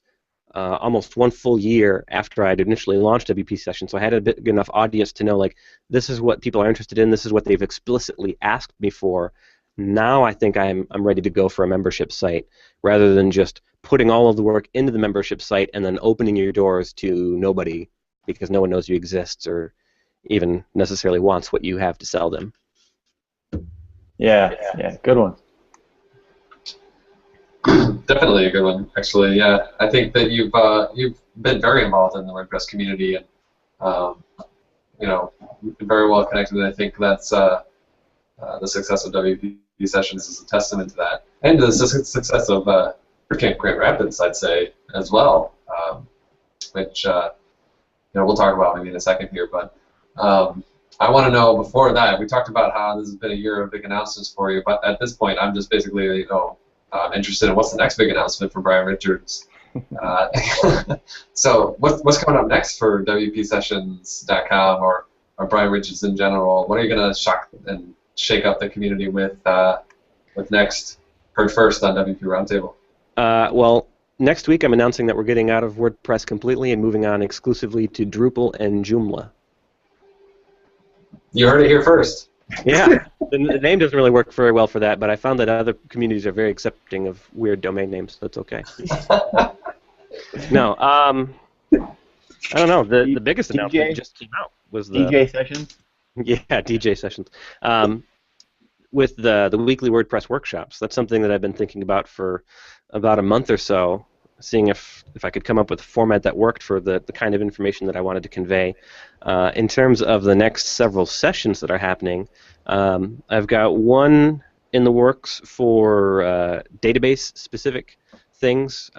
almost 1 full year after I'd initially launched WPSessions, so I had a big enough audience to know, like, this is what people are interested in, this is what they've explicitly asked me for. Now I think I'm ready to go for a membership site, rather than just putting all of the work into the membership site and then opening your doors to nobody because no one knows you exist or even necessarily wants what you have to sell them. Yeah, good one. Definitely a good one, actually. Yeah, I think that you've been very involved in the WordPress community and very well connected. And I think that's the success of WPSessions is a testament to that, and the success of Camp Grand Rapids, I'd say, as well, which we'll talk about maybe in a second here. But I want to know, before that, we talked about how this has been a year of big announcements for you, but at this point, I'm just basically, interested in what's the next big announcement for Brian Richards. So what's coming up next for WPSessions.com or Brian Richards in general? What are you going to shock and shake up the community with next? Heard first on WP Roundtable. Well, next week I'm announcing that we're getting out of WordPress completely and moving on exclusively to Drupal and Joomla. You heard it here first. Yeah, the name doesn't really work very well for that, but I found that other communities are very accepting of weird domain names, so that's okay. No, I don't know. The biggest announcement just came out was the DJ Sessions. Yeah, DJ Sessions. With the weekly WordPress workshops. That's something that I've been thinking about for about a month or so, seeing if I could come up with a format that worked for the kind of information that I wanted to convey. In terms of the next several sessions that are happening, I've got one in the works for database-specific things,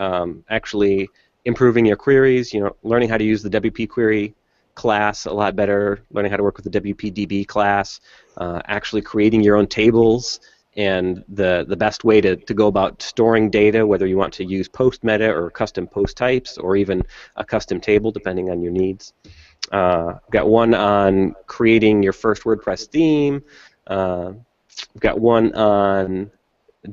actually improving your queries, learning how to use the WP query class a lot better, learning how to work with the WPDB class, actually creating your own tables, and the best way to go about storing data, whether you want to use post meta or custom post types or even a custom table depending on your needs. Got one on creating your first WordPress theme. We've got one on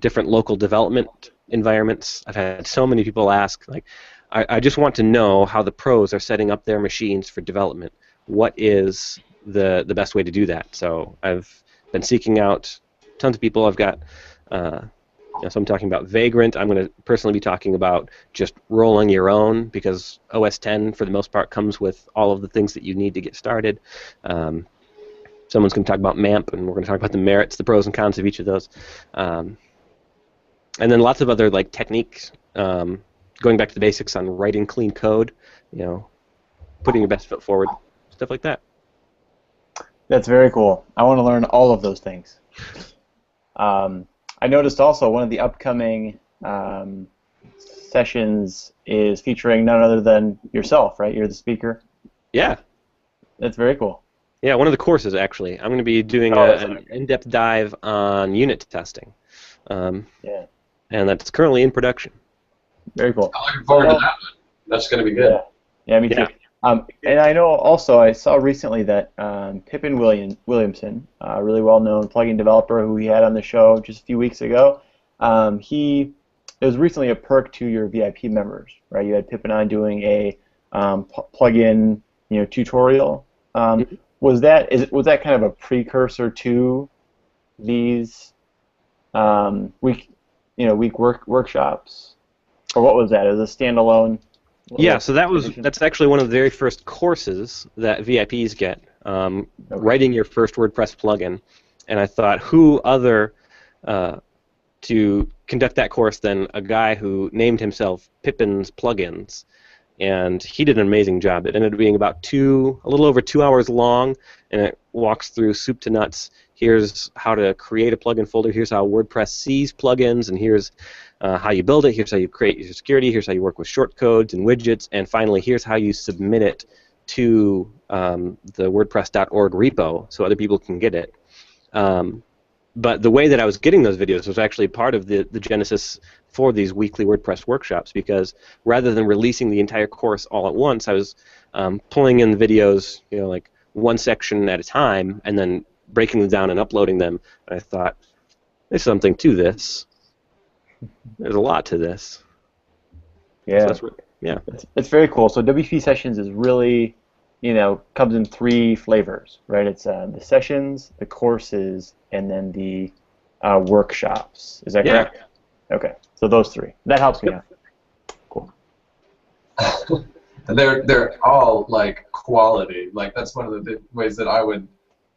different local development environments. I've had so many people ask, like, I just want to know how the pros are setting up their machines for development. What is the best way to do that? So I've been seeking out tons of people. I've got so I'm talking about Vagrant. I'm going to personally be talking about just rolling your own, because OS 10 for the most part comes with all of the things that you need to get started. Someone's going to talk about MAMP, and we're going to talk about the merits, the pros and cons of each of those. And then lots of other like techniques, going back to the basics on writing clean code, putting your best foot forward, stuff like that. That's very cool. I want to learn all of those things. I noticed also one of the upcoming sessions is featuring none other than yourself, right? You're the speaker. Yeah. That's very cool. Yeah, one of the courses, actually. I'm going to be doing an in-depth dive on unit testing. Yeah. And that's currently in production. Very cool. I'm looking forward to that one. That's going to be good. Yeah, me too. And I know also, I saw recently that Pippin Williamson, a really well-known plugin developer who we had on the show just a few weeks ago, it was recently a perk to your VIP members, right? You had Pippin on doing a plugin, tutorial. Was that kind of a precursor to these week workshops, or what was that? It was a standalone. Yeah, so that's actually one of the very first courses that VIPs get, writing your first WordPress plugin. And I thought, who other to conduct that course than a guy who named himself Pippin's Plugins. And he did an amazing job. It ended up being about a little over 2 hours long, and it walks through soup to nuts. Here's how to create a plugin folder. Here's how WordPress sees plugins, and here's how you build it. Here's how you create your security. Here's how you work with shortcodes and widgets. And finally, here's how you submit it to the WordPress.org repo so other people can get it. But the way that I was getting those videos was actually part of the genesis for these weekly WordPress workshops, because rather than releasing the entire course all at once, I was pulling in the videos, like one section at a time, and then breaking them down and uploading them. And I thought, there's something to this. There's a lot to this. Yeah. So it's very cool. So WPSessions is really, comes in 3 flavors, right? It's the sessions, the courses, and then the workshops. Is that correct? Yeah. Okay. So those 3. That helps me out. Cool. And they're all like quality. Like that's one of the ways that I would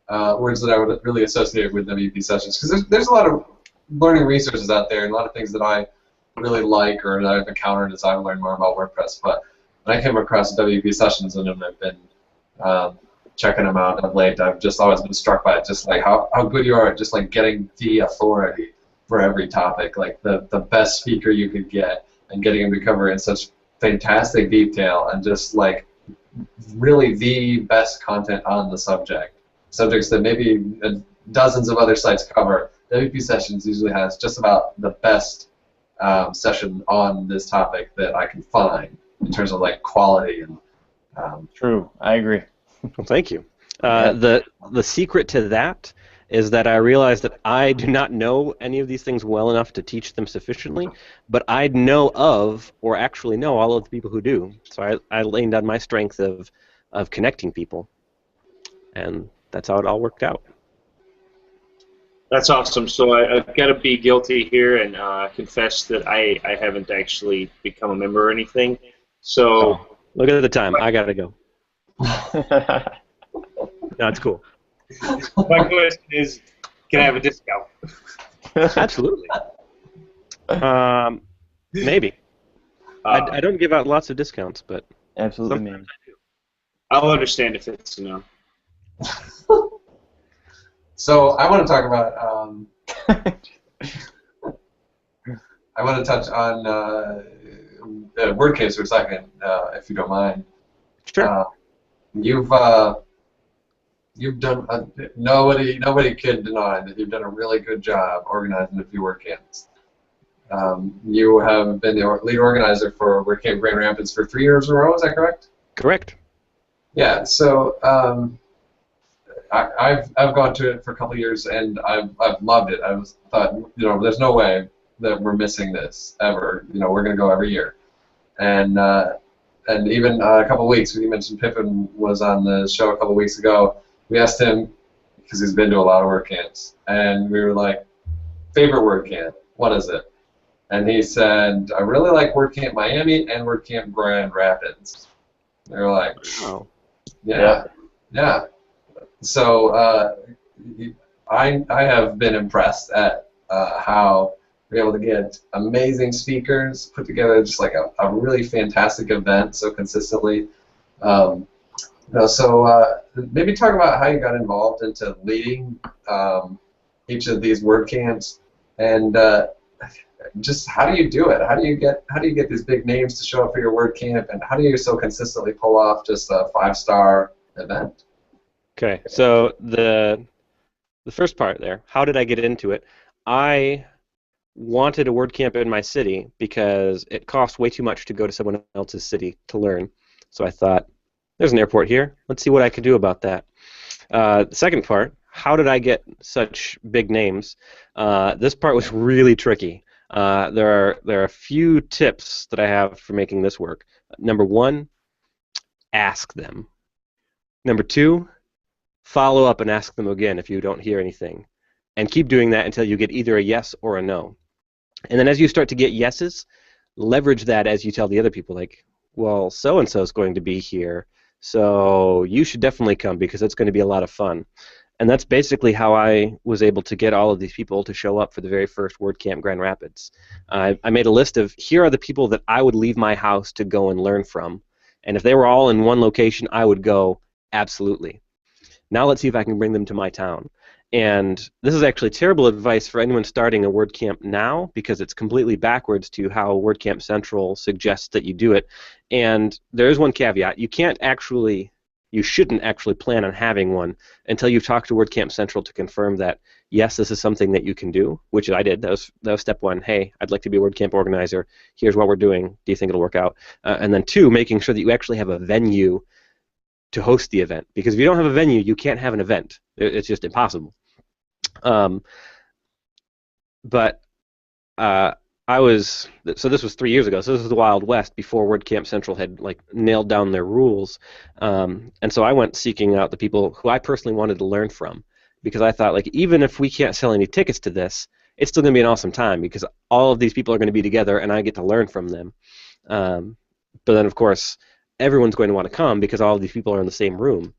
words that I would really associate with WPSessions, because there's a lot of learning resources out there and a lot of things that I really like or that I've encountered as I've learned more about WordPress. But when I came across WPSessions and I've been checking them out of late, I've just always been struck by it, just like how good you are at just like getting the authority for every topic, like the best speaker you could get, and getting him to cover in such fantastic detail and just like really the best content on the subjects that maybe dozens of other sites cover. WPSessions usually has just about the best session on this topic that I can find in terms of like quality and. True, I agree. Well, thank you. The secret to that is that I realized that I do not know any of these things well enough to teach them sufficiently, but I know of, or actually know, all of the people who do. So I leaned on my strength of connecting people, and that's how it all worked out. That's awesome. So I've got to be guilty here and confess that I haven't actually become a member or anything. So look at the time. I gotta go. That's cool. My question is, can I have a discount? Absolutely. Maybe. I don't give out lots of discounts, but absolutely, man. I'll understand if it's no. So I want to talk about. I want to touch on WordCase for a second, if you don't mind. Sure. you've done nobody can deny that you've done a really good job organizing a few WordCamps. You have been the lead organizer for WordCamp Grand Rapids for 3 years in a row. Is that correct? Correct. Yeah. So I've gone to it for a couple of years and I've loved it. Thought, there's no way that we're missing this ever. We're going to go every year. And even a couple of weeks, you mentioned Pippin was on the show a couple of weeks ago. We asked him, because he's been to a lot of WordCamps, and we were like, favorite WordCamp, what is it? And he said, I really like WordCamp Miami and WordCamp Grand Rapids. They were like, oh, yeah. So I have been impressed at how we're able to get amazing speakers, put together just like a really fantastic event so consistently. Maybe talk about how you got involved into leading each of these WordCamps, and just how do you do it? How do you get these big names to show up for your WordCamp, and how do you so consistently pull off just a 5-star event? Okay, so the first part there, how did I get into it? I wanted a WordCamp in my city because it cost way too much to go to someone else's city to learn. So I thought, there's an airport here. Let's see what I can do about that. The second part, how did I get such big names? This part was really tricky. There are a few tips that I have for making this work. Number 1, ask them. Number 2, follow up and ask them again if you don't hear anything. And keep doing that until you get either a yes or a no. And then as you start to get yeses, leverage that as you tell the other people, like, well, so-and-so is going to be here, so you should definitely come because it's going to be a lot of fun. And that's basically how I was able to get all of these people to show up for the very first WordCamp Grand Rapids. I made a list of, here are the people that I would leave my house to go and learn from. And if they were all in one location, I would go, absolutely. Now let's see if I can bring them to my town. And this is actually terrible advice for anyone starting a WordCamp now because it's completely backwards to how WordCamp Central suggests that you do it. And there is one caveat. You shouldn't actually plan on having one until you've talked to WordCamp Central to confirm that, yes, this is something that you can do, which I did. That was step 1. Hey, I'd like to be a WordCamp organizer. Here's what we're doing. Do you think it'll work out? And then 2, making sure that you actually have a venue to host the event. Because if you don't have a venue, you can't have an event. It's just impossible. So this was 3 years ago, so this was the Wild West before WordCamp Central had nailed down their rules, and so I went seeking out the people who I personally wanted to learn from, because I thought, even if we can't sell any tickets to this, it's still going to be an awesome time because all of these people are going to be together and I get to learn from them. But then, of course, everyone's going to want to come because all of these people are in the same room.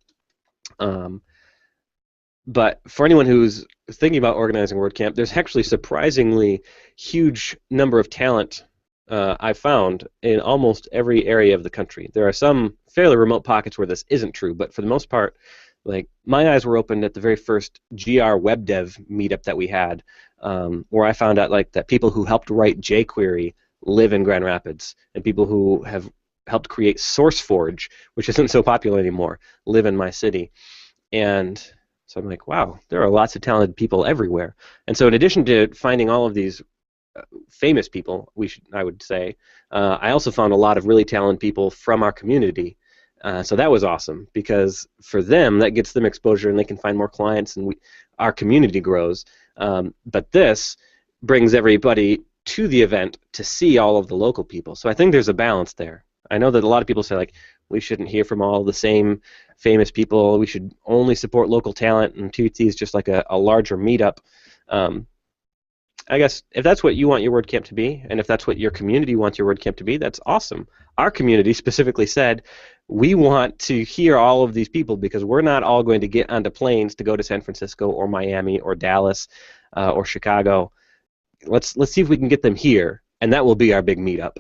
But for anyone who's thinking about organizing WordCamp, there's actually surprisingly huge number of talent I've found in almost every area of the country. There are some fairly remote pockets where this isn't true, but for the most part, my eyes were opened at the very first GR web dev meetup that we had, where I found out that people who helped write jQuery live in Grand Rapids, and people who have helped create SourceForge, which isn't so popular anymore, live in my city. And so I'm like, wow, there are lots of talented people everywhere. And so in addition to finding all of these famous people, I would say, I also found a lot of really talented people from our community. So that was awesome because for them, that gets them exposure and they can find more clients and our community grows. But this brings everybody to the event to see all of the local people. So I think there's a balance there. I know that a lot of people say, we shouldn't hear from all the same famous people. We should only support local talent and treat these just like a larger meetup. I guess if that's what you want your WordCamp to be, and if that's what your community wants your WordCamp to be, that's awesome. Our community specifically said, we want to hear all of these people because we're not all going to get onto planes to go to San Francisco or Miami or Dallas or Chicago. Let's see if we can get them here, and that will be our big meetup.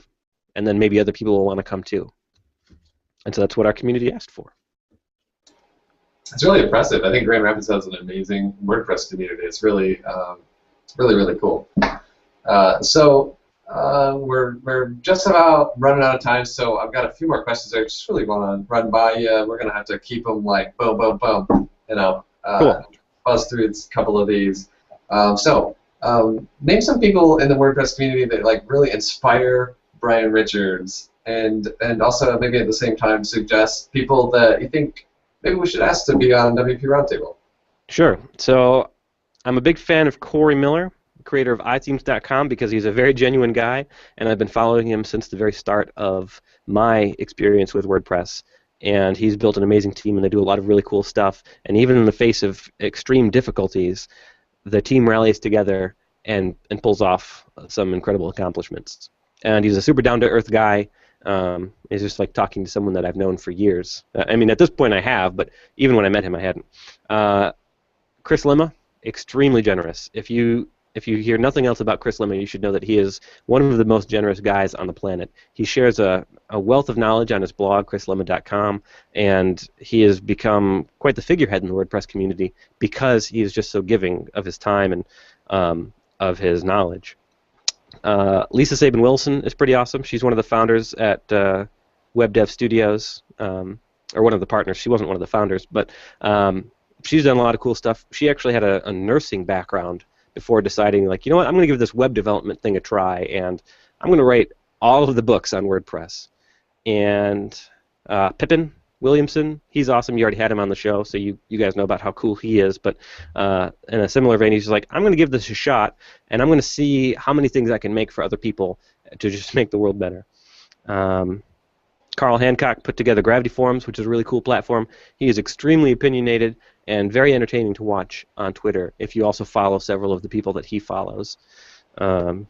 And then maybe other people will want to come too. And so that's what our community asked for. It's really impressive. I think Grand Rapids has an amazing WordPress community. It's really, really cool. We're just about running out of time, so I've got a few more questions I just really want to run by you. We're gonna have to keep them like boom, boom, boom. Cool. Buzz through a couple of these. Name some people in the WordPress community that like really inspire Brian Richards, and also maybe at the same time suggest people that you think maybe we should ask to be on WP Roundtable. Sure. So I'm a big fan of Corey Miller, creator of iThemes.com, because he's a very genuine guy, and I've been following him since the very start of my experience with WordPress. And he's built an amazing team, and they do a lot of really cool stuff. And even in the face of extreme difficulties, the team rallies together and pulls off some incredible accomplishments. And he's a super down-to-earth guy. It's just like talking to someone that I've known for years. I mean, at this point I have, but even when I met him, I hadn't. Chris Lima, extremely generous. If you hear nothing else about Chris Lima, you should know that he is one of the most generous guys on the planet. He shares a wealth of knowledge on his blog, chrislima.com, and he has become quite the figurehead in the WordPress community because he is just so giving of his time and of his knowledge. Lisa Sabin-Wilson is pretty awesome. She's one of the founders at Web Dev Studios, or one of the partners. She wasn't one of the founders, but she's done a lot of cool stuff. She actually had a nursing background before deciding, like, you know what, I'm going to give this web development thing a try, and I'm going to write all of the books on WordPress. And Pippin Williamson, he's awesome. You already had him on the show, so you guys know about how cool he is. But in a similar vein, he's like, I'm going to give this a shot, and I'm going to see how many things I can make for other people to just make the world better. Carl Hancock put together Gravity Forums, which is a really cool platform. He is extremely opinionated and very entertaining to watch on Twitter if you also follow several of the people that he follows. There's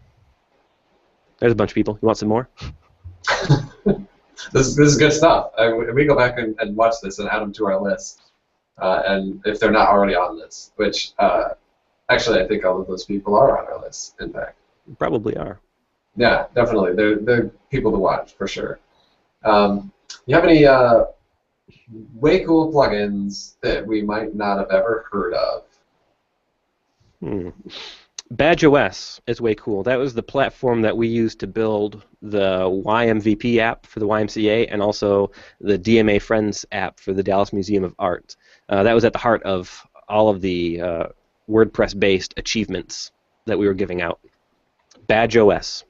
a bunch of people. You want some more? This is good stuff. We go back and watch this and add them to our list. And if they're not already on this, which actually I think all of those people are on our list, in fact. Probably are. Yeah, definitely. They're people to watch, for sure. You have any way cool plugins that we might not have ever heard of? Badge OS is way cool. That was the platform that we used to build the YMVP app for the YMCA and also the DMA Friends app for the Dallas Museum of Art. That was at the heart of all of the WordPress-based achievements that we were giving out. Badge OS.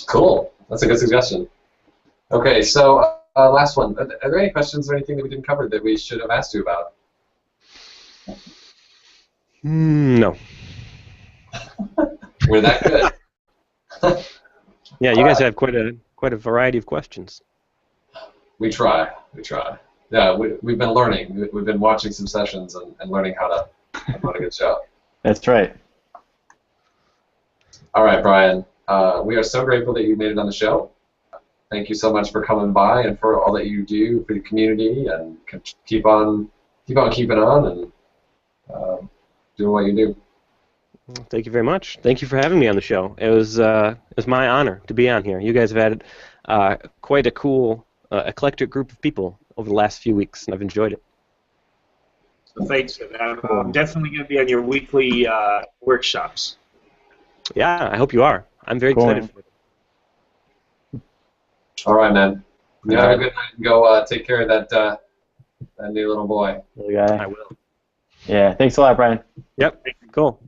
Cool. That's a good suggestion. Okay, so last one. Are there any questions or anything that we didn't cover that we should have asked you about? No. We're that good. Yeah, you guys have quite a variety of questions. We try. Yeah, we've been learning. We've been watching some sessions and learning how to run a good show. That's right. All right, Brian. We are so grateful that you made it on the show. Thank you so much for coming by and for all that you do for the community, and keep on keeping on and doing what you do. Thank you very much. Thank you for having me on the show. It was my honor to be on here. You guys have had quite a cool, eclectic group of people over the last few weeks, and I've enjoyed it. So thanks for that. I'm definitely going to be on your weekly workshops. Yeah, I hope you are. I'm very excited for it. All right, man. You have a good night and go take care of that new little boy. Little guy. I will. Yeah, thanks a lot, Brian. Yep, cool.